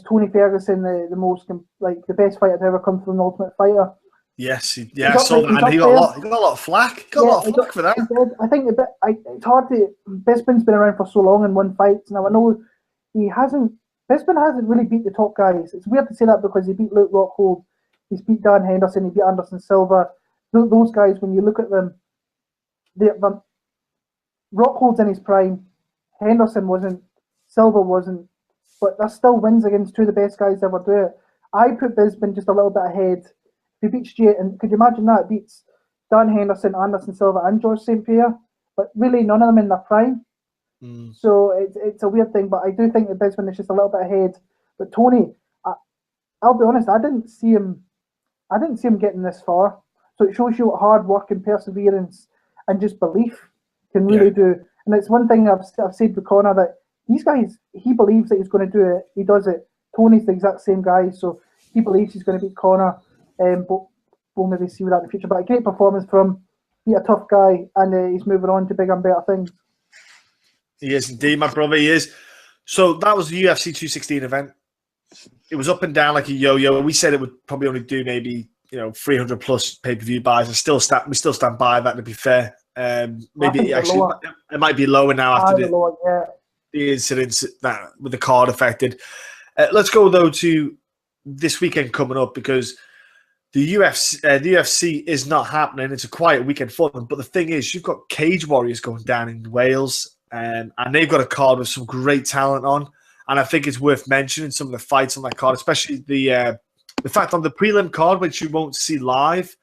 Tony Ferguson the best fighter to ever come from an Ultimate Fighter? Yes, I saw that, and he got a lot of flack. He got a lot of flack for that. I think it's hard to. Bisping's been around for so long and won fights. Now I know Bisping hasn't really beat the top guys. It's weird to say that because he beat Luke Rockhold, he's beat Dan Henderson, he beat Anderson Silva. Those guys, when you look at them, Rockhold's in his prime. Henderson wasn't. Silva wasn't. But there's still wins against 2 of the best guys to ever do it. I put Bisping just a little bit ahead. If he beats Jay, and could you imagine that? Beats Dan Henderson, Anderson Silva, and George St. Pierre, but really none of them in their prime. So it's a weird thing, but I do think that Bisping is just a little bit ahead. But Tony, I'll be honest, I didn't see him getting this far. So it shows you what hard work and perseverance and just belief can really do. And it's one thing I've said with Conor, that these guys, he believes that he's going to do it. He does it. Tony's the exact same guy, so he believes he's going to beat Conor. But we'll maybe see that in the future. But a great performance from him. He's a tough guy, and he's moving on to bigger and better things. He is indeed, my brother. He is. So that was the UFC 216 event. It was up and down like a yo-yo. We said it would probably only do maybe 300 plus pay-per-view buys. We still stand by that. To be fair, maybe actually it might be lower now after the incidents that with the card affected. Let's go though to this weekend coming up because the UFC is not happening. It's a quiet weekend for them. But the thing is, you've got Cage Warriors going down in Wales. And they've got a card with some great talent on, and I think it's worth mentioning some of the fights on that card, especially the fact on the prelim card, which you won't see live,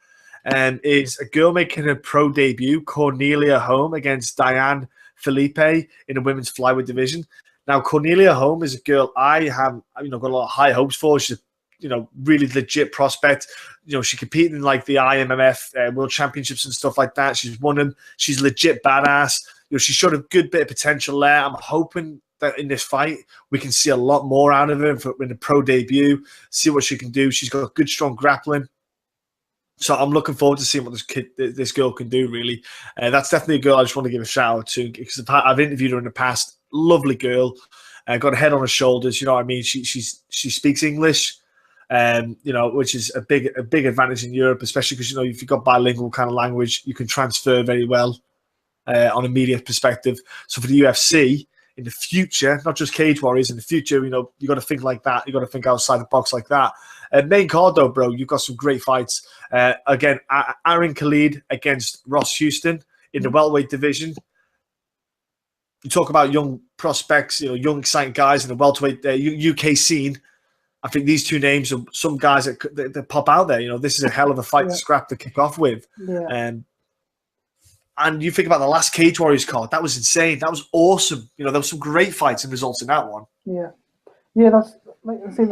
is a girl making her pro debut, Cornelia Holm, against Diane Felipe in the women's flyweight division. Now, Cornelia Holm is a girl I have got a lot of high hopes for. She's really legit prospect. She competed in like the IMMF World Championships and stuff like that. She's won them. She's legit badass. She showed a good bit of potential there. I'm hoping that in this fight we can see a lot more out of her in the pro debut. See what she can do. She's got good, strong grappling. So I'm looking forward to seeing what this girl can do. Really, that's definitely a girl I just want to give a shout out to because I've interviewed her in the past. Lovely girl, got a head on her shoulders. You know what I mean? She speaks English, which is a big advantage in Europe, especially because if you've got bilingual kind of language, you can transfer very well on a media perspective. So for the UFC in the future, not just Cage Warriors, in the future, you got to think like that. You got to think outside the box like that. Main card though, bro, you've got some great fights. Again, Aaron Khalid against Ross Houston in the welterweight division. You talk about young prospects, young exciting guys in the welterweight UK scene. I think these two names are some guys that pop out there. This is a hell of a fight to scrap to kick off with. Yeah. And you think about the last Cage Warriors card, that was insane. That was awesome. There was some great fights and results in that one. Yeah. That's like I say.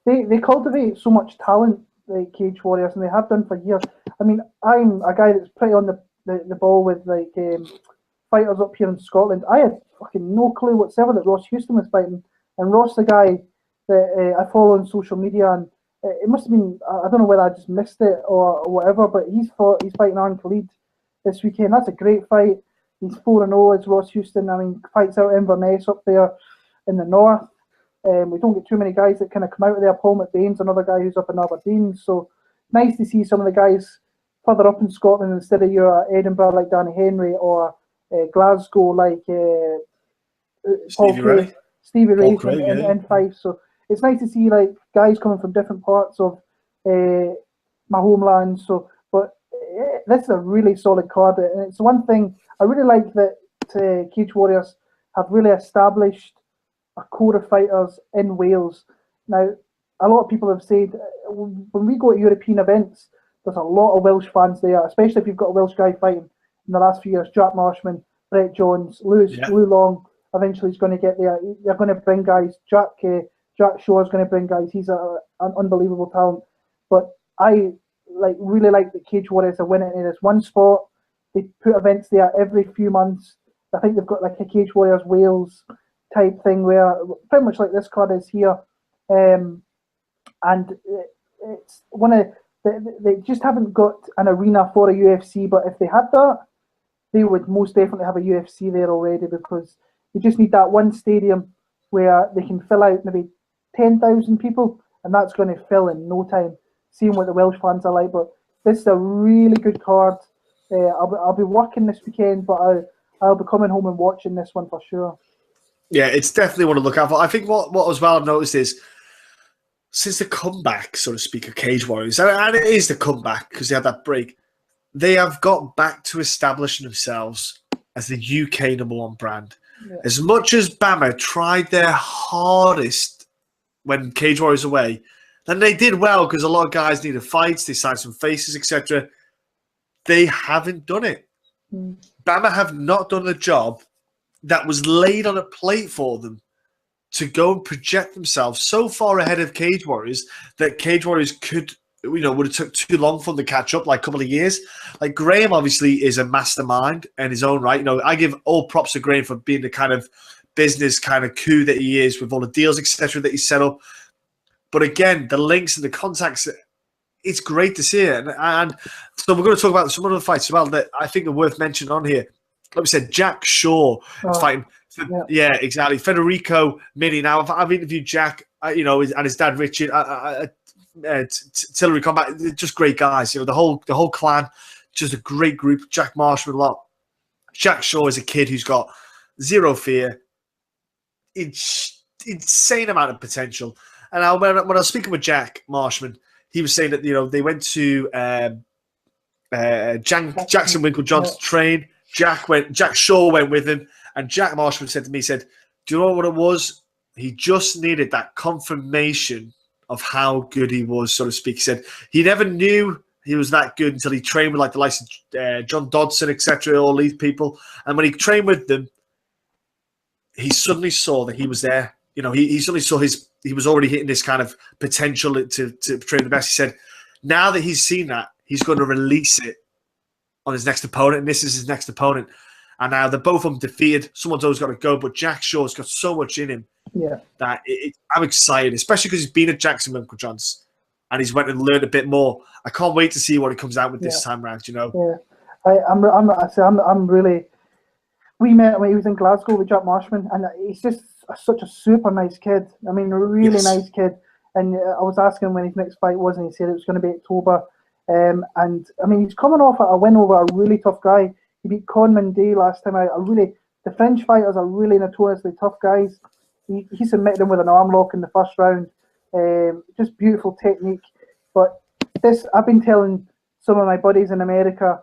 They cultivate so much talent, like Cage Warriors, and they have done for years. I mean, I'm a guy that's pretty on the ball with fighters up here in Scotland. I had fucking no clue whatsoever that Ross Houston was fighting, and Ross, the guy that I follow on social media, and it must have been, I don't know whether I just missed it or whatever, but he's fighting Aaron Khalid this weekend. That's a great fight. He's 4-0 as Ross Houston. I mean, fights out Inverness up there in the north. We don't get too many guys that kind of come out of there. Paul McBain's another guy who's up in Aberdeen. So nice to see some of the guys further up in Scotland instead of your Edinburgh like Danny Henry or Glasgow like Stevie Ray in Fife. So it's nice to see like guys coming from different parts of my homeland. So, but this is a really solid card, and it's one thing I really like that Cage Warriors have really established a core of fighters in Wales. Now, a lot of people have said when we go to European events, there's a lot of Welsh fans there, especially if you've got a Welsh guy fighting in the last few years. Jack Marshman, Brett Jones, Lou Long eventually is going to get there. They're going to bring guys. Jack Shaw is going to bring guys. He's an unbelievable talent. But I really like the Cage Warriors are winning in this one spot. They put events there every few months. I think they've got like a Cage Warriors Wales type thing where pretty much like this card is here, and it's one of they just haven't got an arena for a UFC. But if they had that, they would most definitely have a UFC there already, because they just need that one stadium where they can fill out maybe 10,000 people, and that's going to fill in no time. Seeing what the Welsh fans are like, but this is a really good card. I'll be working this weekend, but I'll be coming home and watching this one for sure. Yeah, it's definitely one to look out for. I think what as well I've noticed is since the comeback, so to speak, of Cage Warriors, and it is the comeback because they had that break, they have got back to establishing themselves as the UK #1 brand. Yeah. As much as Bama tried their hardest when Cage Warriors away, then they did well because a lot of guys needed fights, they signed some faces, etc. They haven't done it. Bama have not done the job that was laid on a plate for them to go and project themselves so far ahead of Cage Warriors that Cage Warriors would have took too long for them to catch up, like a couple of years. Like Graham obviously is a mastermind in his own right. I give all props to Graham for being the kind of business kind of coup that he is with all the deals, etc. that he set up. But again, the links and the contacts, it's great to see it. And so we're going to talk about some other fights as well that I think are worth mentioning on here. Like we said, Jack Shaw is fighting. Yeah, exactly. Federico Mini. Now, I've interviewed Jack, and his dad Richard, Tillery Combat. They're just great guys. The whole clan, just a great group. Jack Marshman, a lot. Jack Shaw is a kid who's got zero fear, insane amount of potential. And when I was speaking with Jack Marshman, he was saying that they went to Jackson Winkle-Johnson train. Jack Shaw went with him, and Jack Marshman said to me, do you know what it was? He just needed that confirmation of how good he was, so to speak. He said he never knew he was that good until he trained with like the likes of John Dodson, etc., all these people. And when he trained with them, he suddenly saw that he was there. you know, he suddenly saw he was already hitting this kind of potential to train the best. He said, now that he's seen that, he's going to release it on his next opponent, and this is his next opponent. And now they're both undefeated. Someone's always got to go, but Jack Shaw's got so much in him that I'm excited, especially because he's been at Jacksonville once, and he's went and learned a bit more. I can't wait to see what he comes out with this time round. You know, I'm really. We met when he was in Glasgow with Jack Marshman, and he's just such a super nice kid. I mean, a really nice kid. And I was asking him when his next fight was, and he said it was going to be October. And I mean, he's coming off a win over a really tough guy. He beat Conman Day last time out. The French fighters are really notoriously tough guys. He submitted him with an arm lock in the first round. Just beautiful technique. But I've been telling some of my buddies in America,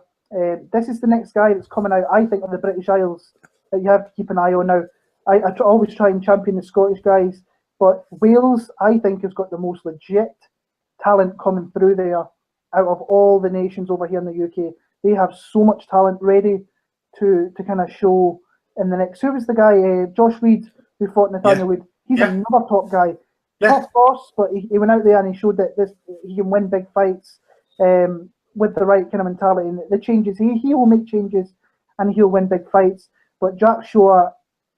this is the next guy that's coming out, I think, on the British Isles that you have to keep an eye on now. I always try and champion the Scottish guys, but Wales, I think, has got the most legit talent coming through there out of all the nations over here in the UK. They have so much talent ready to kind of show in the next. Who was the guy? Josh Reed, who fought Nathaniel Wood. He's another top guy. Tough boss, but he went out there and he showed that he can win big fights with the right kind of mentality. And the changes, he will make changes and he'll win big fights. But Jack Shaw,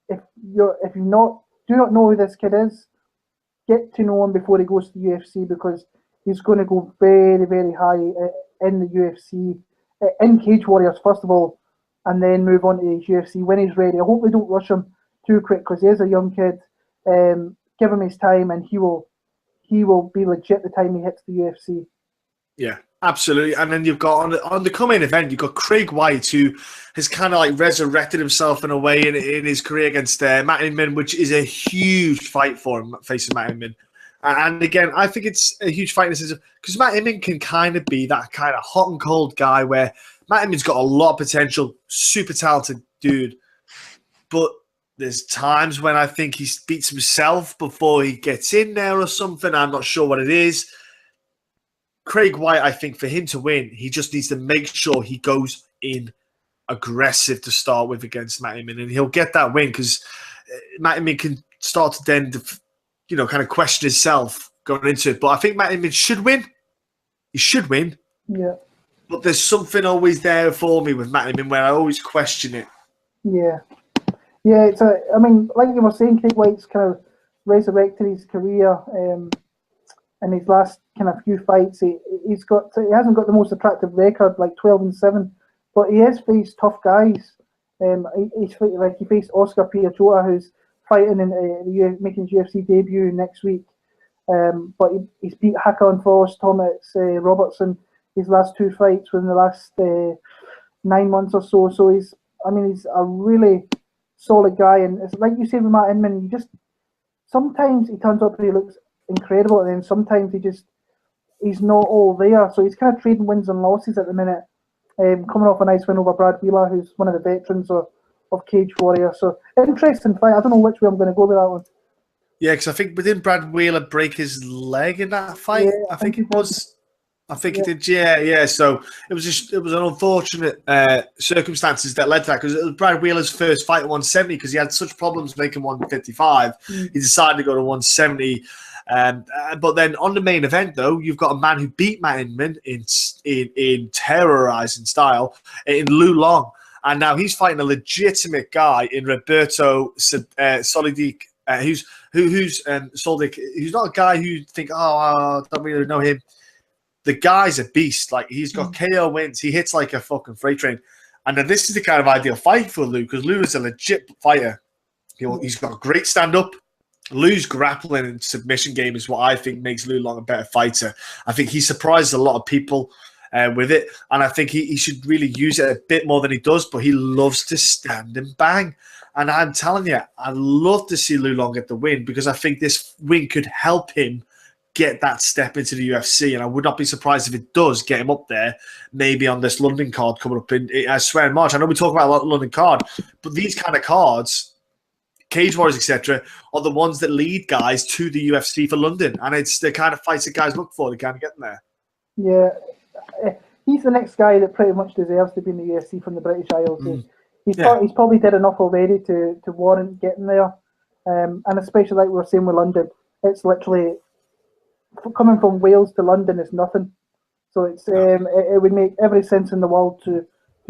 if you do not know who this kid is, get to know him before he goes to the UFC, because he's going to go very, very high in the UFC, in Cage Warriors first of all, and then move on to the UFC when he's ready. I hope they don't rush him too quick, because he is a young kid. Give him his time, and he will be legit the time he hits the UFC. Yeah, absolutely. And then you've got on the coming event, you've got Craig White, who has kind of like resurrected himself in a way in his career against Matt Inman, which is a huge fight for him facing Matt Inman. And again, I think it's a huge fight in the sense of, because Matt Inman can kind of be that kind of hot and cold guy where Matt Inman's got a lot of potential, super talented dude, but there's times when I think he beats himself before he gets in there or something. I'm not sure what it is. Craig White, I think for him to win, he just needs to make sure he goes in aggressive to start with against Matt Inman, and he'll get that win, because Matt Inman can start to then, kind of question himself going into it. But I think Matt Inman should win. He should win. Yeah. But there's something always there for me with Matt Inman where I always question it. Yeah. Yeah, I mean, like you were saying, Craig White's kind of resurrected his career in his last kind of few fights. He hasn't got the most attractive record, like 12-7, but he has faced tough guys. He faced Oscar Piachota, who's fighting in making his UFC debut next week. But he's beat Hakon Forrest, Thomas Robertson. His last two fights were in the last 9 months or so. So he's a really solid guy, and it's like you said with Matt Inman, sometimes he turns up and he looks incredible, and then sometimes he's not all there. So he's kind of trading wins and losses at the minute. Coming off a nice win over Brad Wheeler, who's one of the veterans of Cage Warrior. So interesting fight. I don't know which way I'm going to go with that one. Yeah, because I think didn't Brad Wheeler break his leg in that fight? Yeah, I think it was. I think it did. Yeah. So it was an unfortunate circumstances that led to that, because it was Brad Wheeler's first fight at 170, because he had such problems making 155. He decided to go to 170. But then on the main event, though, you've got a man who beat Matt Inman in terrorizing style in Lou Long, and now he's fighting a legitimate guy in Roberto Solidic, who's Solidic, who's not a guy who you think, I don't really know him. The guy's a beast. Like, he's got KO wins. He hits like a fucking freight train. And then this is the kind of ideal fight for Lou, because Lou is a legit fighter. He's got a great stand-up. Lou's grappling and submission game is what I think makes Lou Long a better fighter. I think he surprises a lot of people with it, and I think he should really use it a bit more than he does, but he loves to stand and bang. And I'm telling you, I'd love to see Lou Long get the win, because I think this win could help him get that step into the UFC, and I would not be surprised if it does get him up there, maybe on this London card coming up I swear in March. I know we talk about a lot of London card, but these kind of cards, Cage Warriors, etc., are the ones that lead guys to the UFC for London, and it's the kind of fights that guys look for to kind of get them there. Yeah, he's the next guy that pretty much deserves to be in the UFC from the British Isles. He's probably did enough already to warrant getting there. And especially like we were saying with London, it's literally coming from Wales to London is nothing. So it would make every sense in the world to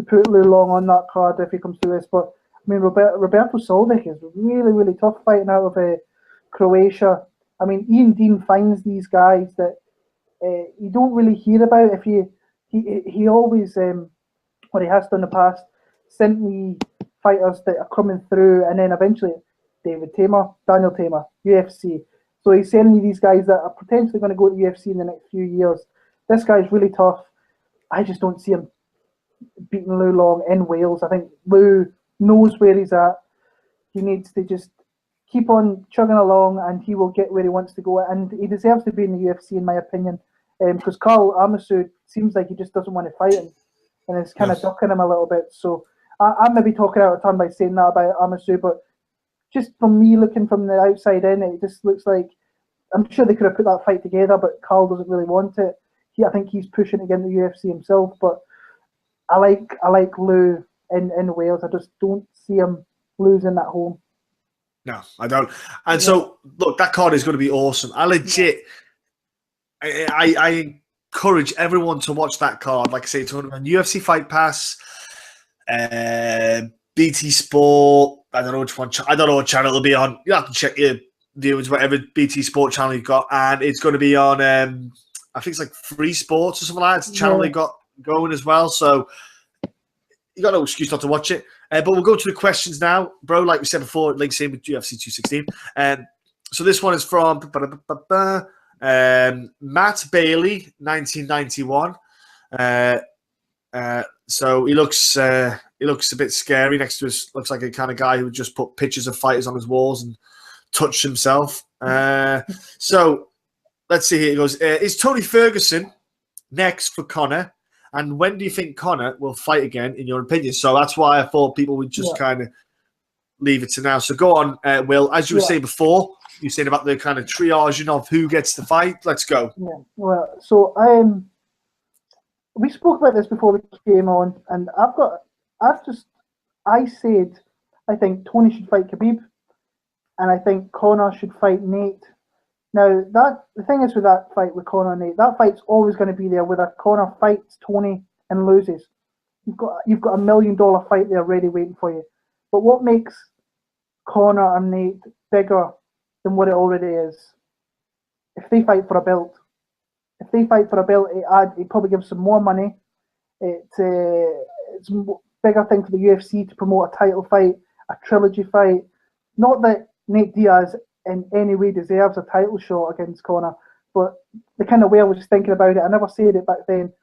put Lou Long on that card if he comes through this. But I mean, Roberto Soldic is really tough fighting out of Croatia. I mean, Ian Dean finds these guys that you don't really hear about. If he always what he has done in the past, sent me fighters that are coming through, and then eventually Daniel Tamer, UFC. So he's sending me these guys that are potentially going to go to UFC in the next few years. This guy's really tough. I just don't see him beating Lou Long in Wales. I think Lou knows where he's at. He needs to just keep on chugging along, and he will get where he wants to go. And he deserves to be in the UFC, in my opinion, because Carl Amasu seems like he just doesn't want to fight him, and it's kind of ducking him a little bit. So I'm maybe talking out of turn by saying that about Amasu, but just from me looking from the outside in, it just looks like I'm sure they could have put that fight together, but Carl doesn't really want it. I think he's pushing to get in the UFC himself, but I like Lou in Wales. I just don't see him losing at home. No, I don't. And so, look, that card is going to be awesome. I encourage everyone to watch that card. Like I say, it's on UFC Fight Pass, BT Sport. I don't know which one. I don't know what channel it'll be on. You have to check your viewers, whatever BT Sport channel you've got, and it's going to be on. I think it's like Free Sports or something like that. It's the channel they got going as well. So you got no excuse not to watch it. But we'll go to the questions now, bro. Like we said before, like same with UFC 216. So this one is from Matt Bailey, 1991. So he looks a bit scary next to us. Looks like a kind of guy who would just put pictures of fighters on his walls and touch himself. So let's see here. He goes, is Tony Ferguson next for Conor? And when do you think Conor will fight again, in your opinion? So that's why I thought people would just kind of leave it to now. So go on, Will. As you were saying before, you said about the kind of triaging of who gets the fight. Let's go. Yeah. Well, so we spoke about this before we came on, and I said I think Tony should fight Khabib, and I think Conor should fight Nate. Now, the thing is with that fight with Conor and Nate, that fight's always going to be there. Whether Conor fights Tony and loses, you've got $1 million fight there ready waiting for you. But what makes Conor and Nate bigger than what it already is? If they fight for a belt, it probably gives some more money. It's a bigger thing for the UFC to promote a title fight, a trilogy fight. Not that Nate Diaz in any way deserves a title shot against Conor, but the kind of way I was just thinking about it, I never said it back then,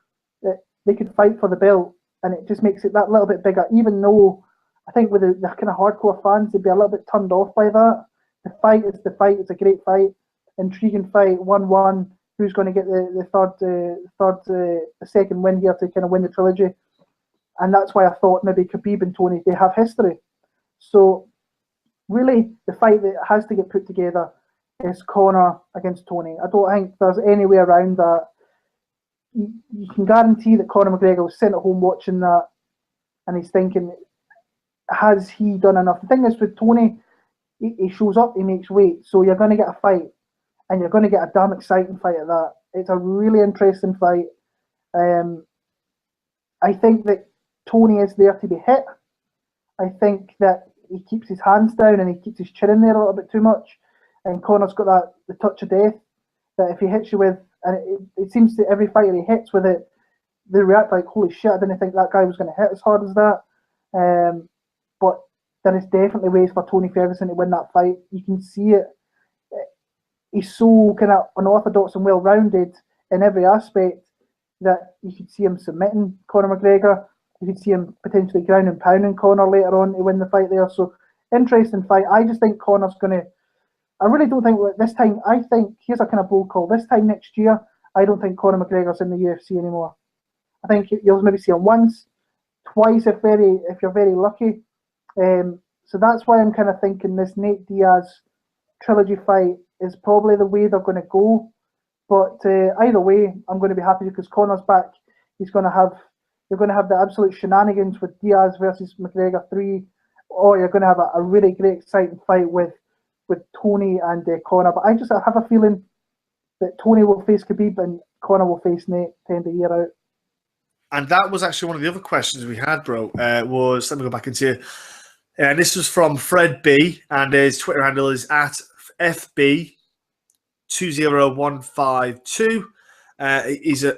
that they could fight for the belt, and it just makes it that little bit bigger, even though I think with the kind of hardcore fans, they'd be a little bit turned off by that. The fight, it's a great fight, intriguing fight, 1-1, who's going to get the second win here to kind of win the trilogy, and that's why I thought maybe Khabib and Tony, they have history. So really, the fight that has to get put together is Conor against Tony. I don't think there's any way around that. You can guarantee that Conor McGregor was sitting at home watching that, and he's thinking, has he done enough? The thing is with Tony, he shows up, he makes weight, so you're going to get a fight, and you're going to get a damn exciting fight at that. It's a really interesting fight. I think that Tony is there to be hit. I think that he keeps his hands down and he keeps his chin in there a little bit too much. And Conor's got the touch of death that if he hits you with, and it seems to every fighter he hits with it, they react like, holy shit, I didn't think that guy was going to hit as hard as that. But there is definitely ways for Tony Ferguson to win that fight. You can see it. He's so kind of unorthodox and well-rounded in every aspect that you could see him submitting Conor McGregor. You could see him potentially ground and pounding Conor later on to win the fight there. So, interesting fight. I just think Conor's going to... I really don't think this time... I think... Here's a kind of bold call. This time next year, I don't think Conor McGregor's in the UFC anymore. I think you'll maybe see him once, twice if you're very lucky. So that's why I'm kind of thinking this Nate Diaz trilogy fight is probably the way they're going to go. But either way, I'm going to be happy because Conor's back. You're going to have the absolute shenanigans with Diaz versus McGregor 3, or you're going to have a really great, exciting fight with with Tony and Conor, but I have a feeling that Tony will face Khabib and Conor will face Nate to end the year out. And that was actually one of the other questions we had, bro. Was let me go back into here. And this was from Fred B, and his Twitter handle is at FB20152. He's a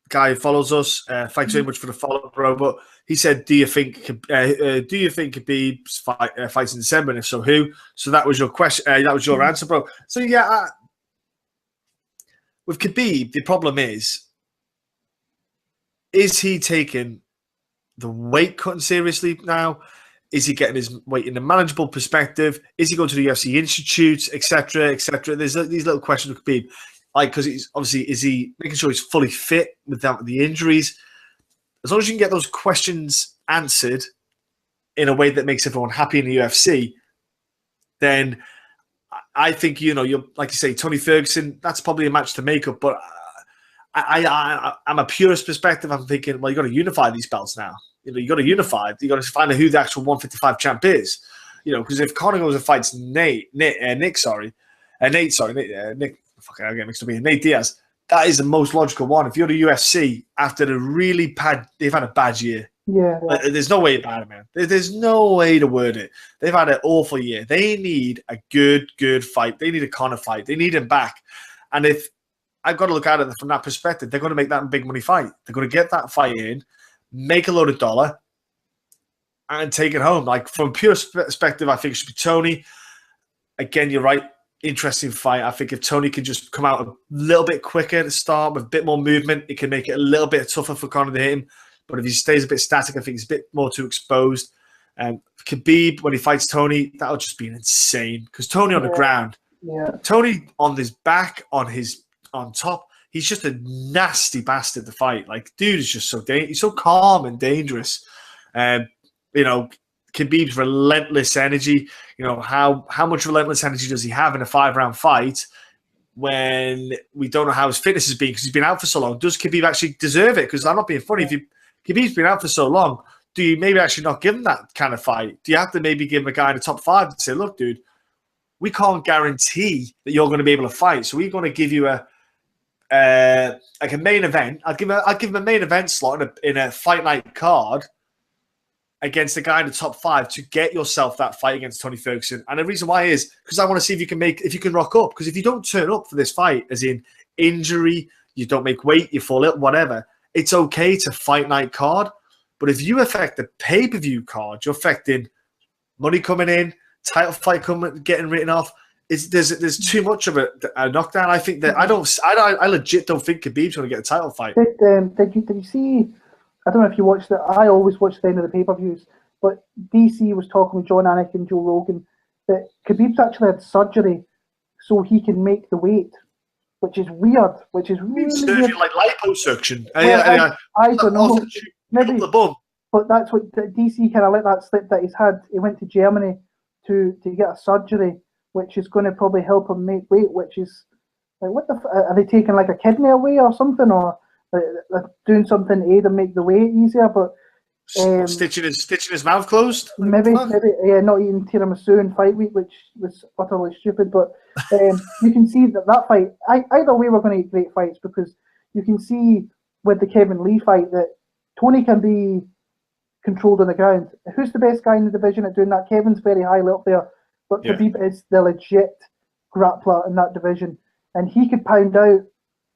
guy who follows us. Thanks very much for the follow, bro. But he said, "Do you think Khabib's fights in December? And if so, who?" So that was your question. That was your answer, bro. So yeah, with Khabib, the problem is he taking the weight cutting seriously now? Is he getting his weight in a manageable perspective? Is he going to the UFC Institute, etc., etc.? There's these little questions with Khabib, like, because he's obviously, is he making sure he's fully fit without the injuries? As long as you can get those questions answered in a way that makes everyone happy in the UFC, then I think, you're like you say, Tony Ferguson, that's probably a match to make up. But I'm a purist perspective. I'm thinking, well, you got to unify these belts now. You got to unify. You got to find out who the actual 155 champ is. Because if Conor goes and fights Nate, fucking I get mixed up here. Nate Diaz. That is the most logical one. If you're the UFC after they've had a bad year. Yeah. There's no way about it, man. There's no way to word it. They've had an awful year. They need a good fight. They need a Conor fight. They need him back. And if I've got to look at it from that perspective, they're going to make that a big money fight. They're going to get that fight in, make a load of dollar, and take it home. Like, from a pure perspective, I think it should be Tony. Again, you're right. Interesting fight. I think if Tony can just come out a little bit quicker to start with a bit more movement, it can make it a little bit tougher for Conor to hit him. But if he stays a bit static, I think he's a bit more too exposed. Khabib, when he fights Tony, that'll just be insane. Because Tony on the ground, Tony on his back, on top, he's just a nasty bastard to fight. Like, dude is just he's so calm and dangerous. Khabib's relentless energy. How much relentless energy does he have in a 5-round fight when we don't know how his fitness has been because he's been out for so long? Does Khabib actually deserve it? Because I'm not being funny. If Khabib's been out for so long, do you maybe actually not give him that kind of fight? Do you have to maybe give him a guy in the top 5 and say, look, dude, we can't guarantee that you're going to be able to fight, so we're going to give you a main event. I'll give him a main event slot in a fight night card against the guy in the top 5 to get yourself that fight against Tony Ferguson. And the reason why is because I want to see if you can rock up. Because if you don't turn up for this fight, as in injury, you don't make weight, you fall ill, whatever, it's okay to fight night card. But if you affect the pay-per-view card, you're affecting money coming in, title fight getting written off. There's too much of a knockdown. I think that I legit don't think Khabib's going to get a title fight. Did you see? I don't know if you watched it. I always watch the end of the pay-per-views, but DC was talking with John Anik and Joe Rogan that Khabib's actually had surgery so he can make the weight, which is weird. Which is really surgery, weird. like liposuction. I don't know. Maybe, the bum. But that's what DC kind of let that slip that he's had. He went to Germany to get a surgery, which is going to probably help him make weight. Which is like, what the? Are they taking like a kidney away or something, or doing something to aid and make the weight easier? But stitching his mouth closed. Maybe, not eating tiramisu in fight week, which was utterly stupid. But you can see that fight. Either way, we're going to get great fights because you can see with the Kevin Lee fight that Tony can be controlled on the ground. Who's the best guy in the division at doing that? Kevin's very highly up there, but Khabib is the legit grappler in that division, and he could pound out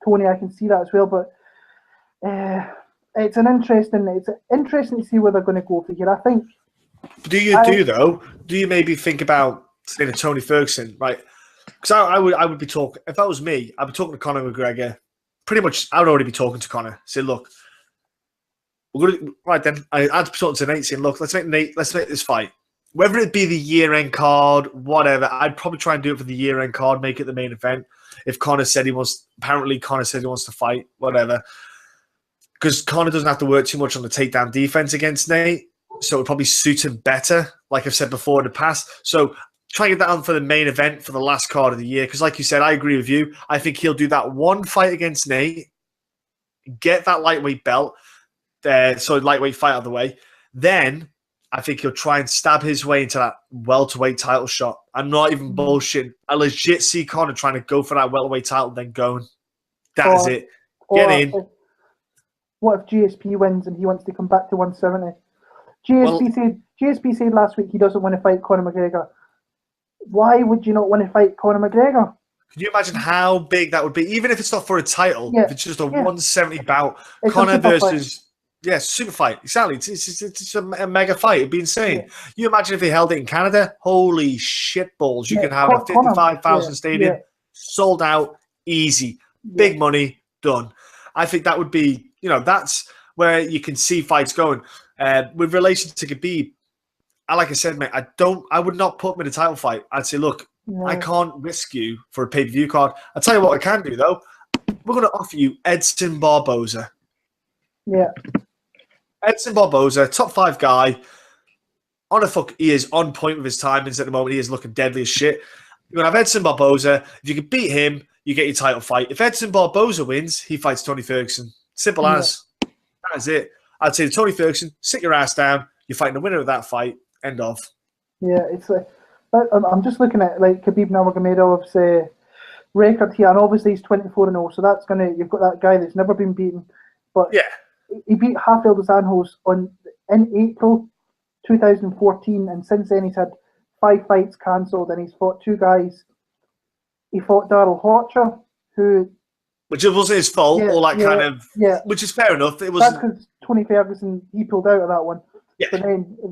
Tony. I can see that as well, but it's interesting to see where they're going to go for here. I think. Do you maybe think about saying to Tony Ferguson, right? Because I would be talking, if that was me, I'd be talking to Conor McGregor. Pretty much, I would already be talking to Conor. Say, look, we're going to, right then, I'd be talking to Nate saying, look, let's make this fight. Whether it be the year-end card, whatever, I'd probably try and do it for the year-end card, make it the main event. If Conor said he wants to fight, whatever. Because Conor doesn't have to work too much on the takedown defense against Nate, so it would probably suit him better, like I've said before in the past. So try and get that on for the main event for the last card of the year. Because like you said, I agree with you. I think he'll do that one fight against Nate, get that lightweight belt, so lightweight fight out of the way. Then I think he'll try and stab his way into that welterweight title shot. I'm not even bullshitting. I legit see Conor trying to go for that welterweight title, then going. That is it. Get in. What if GSP wins and he wants to come back to 170? GSP said last week he doesn't want to fight Conor McGregor. Why would you not want to fight Conor McGregor? Can you imagine how big that would be? Even if it's not for a title, if it's just a 170 bout, it's Conor versus super fight. Exactly. It's a mega fight. It'd be insane. Yeah. You imagine if they held it in Canada? Holy shit balls. You could have a 55,000 stadium sold out, easy. Big money, done. I think that would be, that's where you can see fights going. With relation to Khabib, like I said, mate, I would not put him in a title fight. I'd say, look, I can't risk you for a pay-per-view card. I'll tell you what I can do, though. We're going to offer you Edson Barboza. Yeah. Edson Barboza, top 5 guy. He is on point with his timings at the moment. He is looking deadly as shit. You're going to have Edson Barboza. If you can beat him, you get your title fight. If Edson Barboza wins, he fights Tony Ferguson. Simple as. That is it. I'd say to Tony Ferguson, sit your ass down. You're fighting the winner of that fight. End of. Yeah, it's like, I'm just looking at like Khabib Nurmagomedov's record here, and obviously he's 24-0, so that's you've got that guy that's never been beaten. But he beat Rafael dos Anjos in April 2014, and since then he's had 5 fights cancelled, and he's fought 2 guys. He fought Darrell Horcher, which wasn't his fault, which is fair enough. It was that's because Tony Ferguson, he pulled out of that one. Yeah. But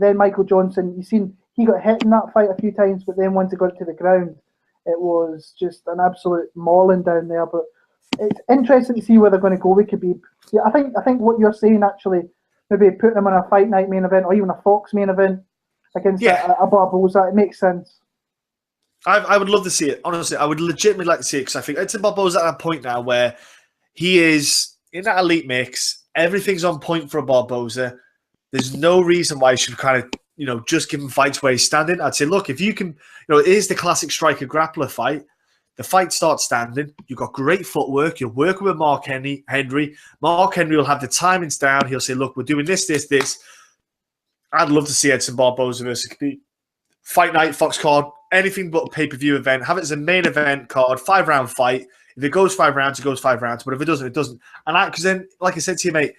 then Michael Johnson, he got hit in that fight a few times, but then once he got to the ground, it was just an absolute mauling down there. But it's interesting to see where they're going to go with Khabib. Yeah, I think what you're saying actually, maybe putting him on a fight night main event or even a Fox main event against a Barboza, it makes sense. I would love to see it. Honestly, I would legitimately like to see it because I think Edson Barboza at that point now where he is in that elite mix. Everything's on point for a Barboza. There's no reason why you should kind of, just give him fights where he's standing. I'd say, look, if you can, it is the classic striker grappler fight. The fight starts standing. You've got great footwork. You're working with Mark Henry. Mark Henry will have the timings down. He'll say, look, we're doing this. I'd love to see Edson Barboza versus Khabib. Fight night, Fox card, anything but a pay-per-view event. Have it as a main event card, 5-round fight. If it goes 5 rounds, it goes 5 rounds. But if it doesn't, it doesn't. And because then, like I said to you, mate,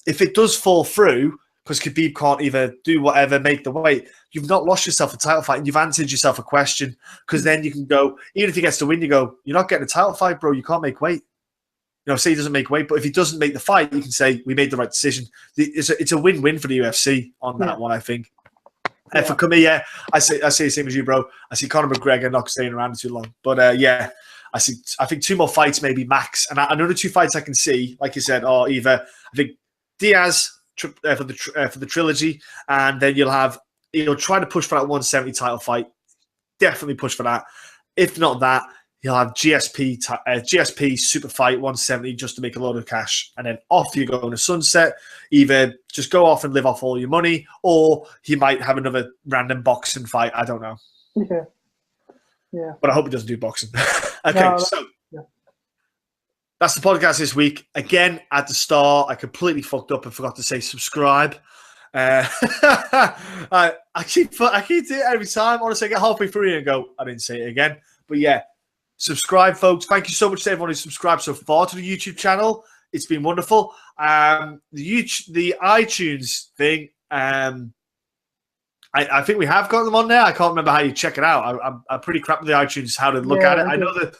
if it does fall through, because Khabib can't either do whatever, make the weight, you've not lost yourself a title fight and you've answered yourself a question. Because then you can go, even if he gets to win, you go, you're not getting a title fight, bro. You can't make weight. Say he doesn't make weight, but if he doesn't make the fight, you can say, we made the right decision. It's a win-win for the UFC on that one, I think. For Khabib, I say the same as you, bro. I see Conor McGregor not staying around too long. But I think 2 more fights, maybe max. And another 2 fights I can see, like you said, are either, I think, Diaz for the trilogy, and then he'll try to push for that 170 title fight. Definitely push for that. If not that, he'll have GSP super fight 170 just to make a load of cash, and then off you go on a sunset. Either just go off and live off all your money, or he might have another random boxing fight. I don't know. Yeah. But I hope he doesn't do boxing. That's the podcast this week. Again, at the start, I completely fucked up and forgot to say subscribe. I keep doing it every time. Honestly, I get halfway through and go, I didn't say it again. But yeah, subscribe, folks. Thank you so much to everyone who's subscribed so far to the YouTube channel. It's been wonderful. The iTunes thing, I think we have got them on there. I can't remember how you check it out. I'm pretty crap with the iTunes, how to look at it. I know that.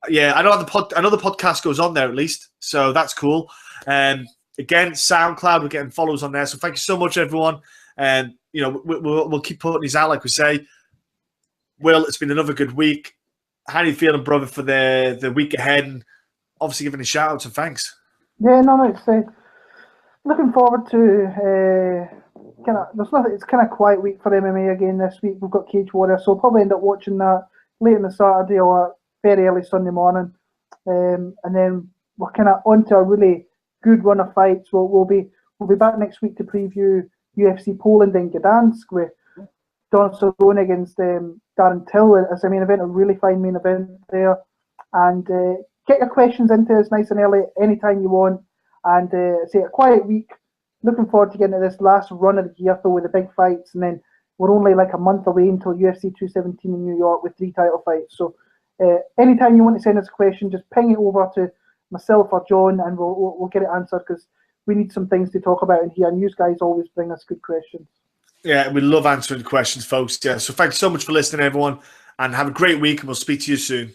Yeah, I know the podcast goes on there at least, so that's cool. Again, SoundCloud, we're getting follows on there, so thank you so much, everyone. And we'll keep putting these out, like we say. Will, it's been another good week. How are you feeling, brother, for the week ahead? And obviously, giving a shout out and thanks. Yeah, no, it's looking forward to there's nothing. It's kind of a quiet week for MMA again this week. We've got Cage Warrior, so we'll probably end up watching that late on the Saturday or very early Sunday morning, and then we're kind of onto a really good run of fights. We'll be back next week to preview UFC Poland in Gdansk with Don Cerrone against Darren Till as a main event, a really fine main event there. And get your questions into us nice and early anytime you want. And say a quiet week, looking forward to getting to this last run of the year though with the big fights, and then we're only like a month away until UFC 217 in New York with 3 title fights. So anytime you want to send us a question, just ping it over to myself or John, and we'll get it answered, because we need some things to talk about in here, and you guys always bring us good questions. Yeah, we love answering questions, folks. Yeah, so thanks so much for listening, everyone, and have a great week, and we'll speak to you soon.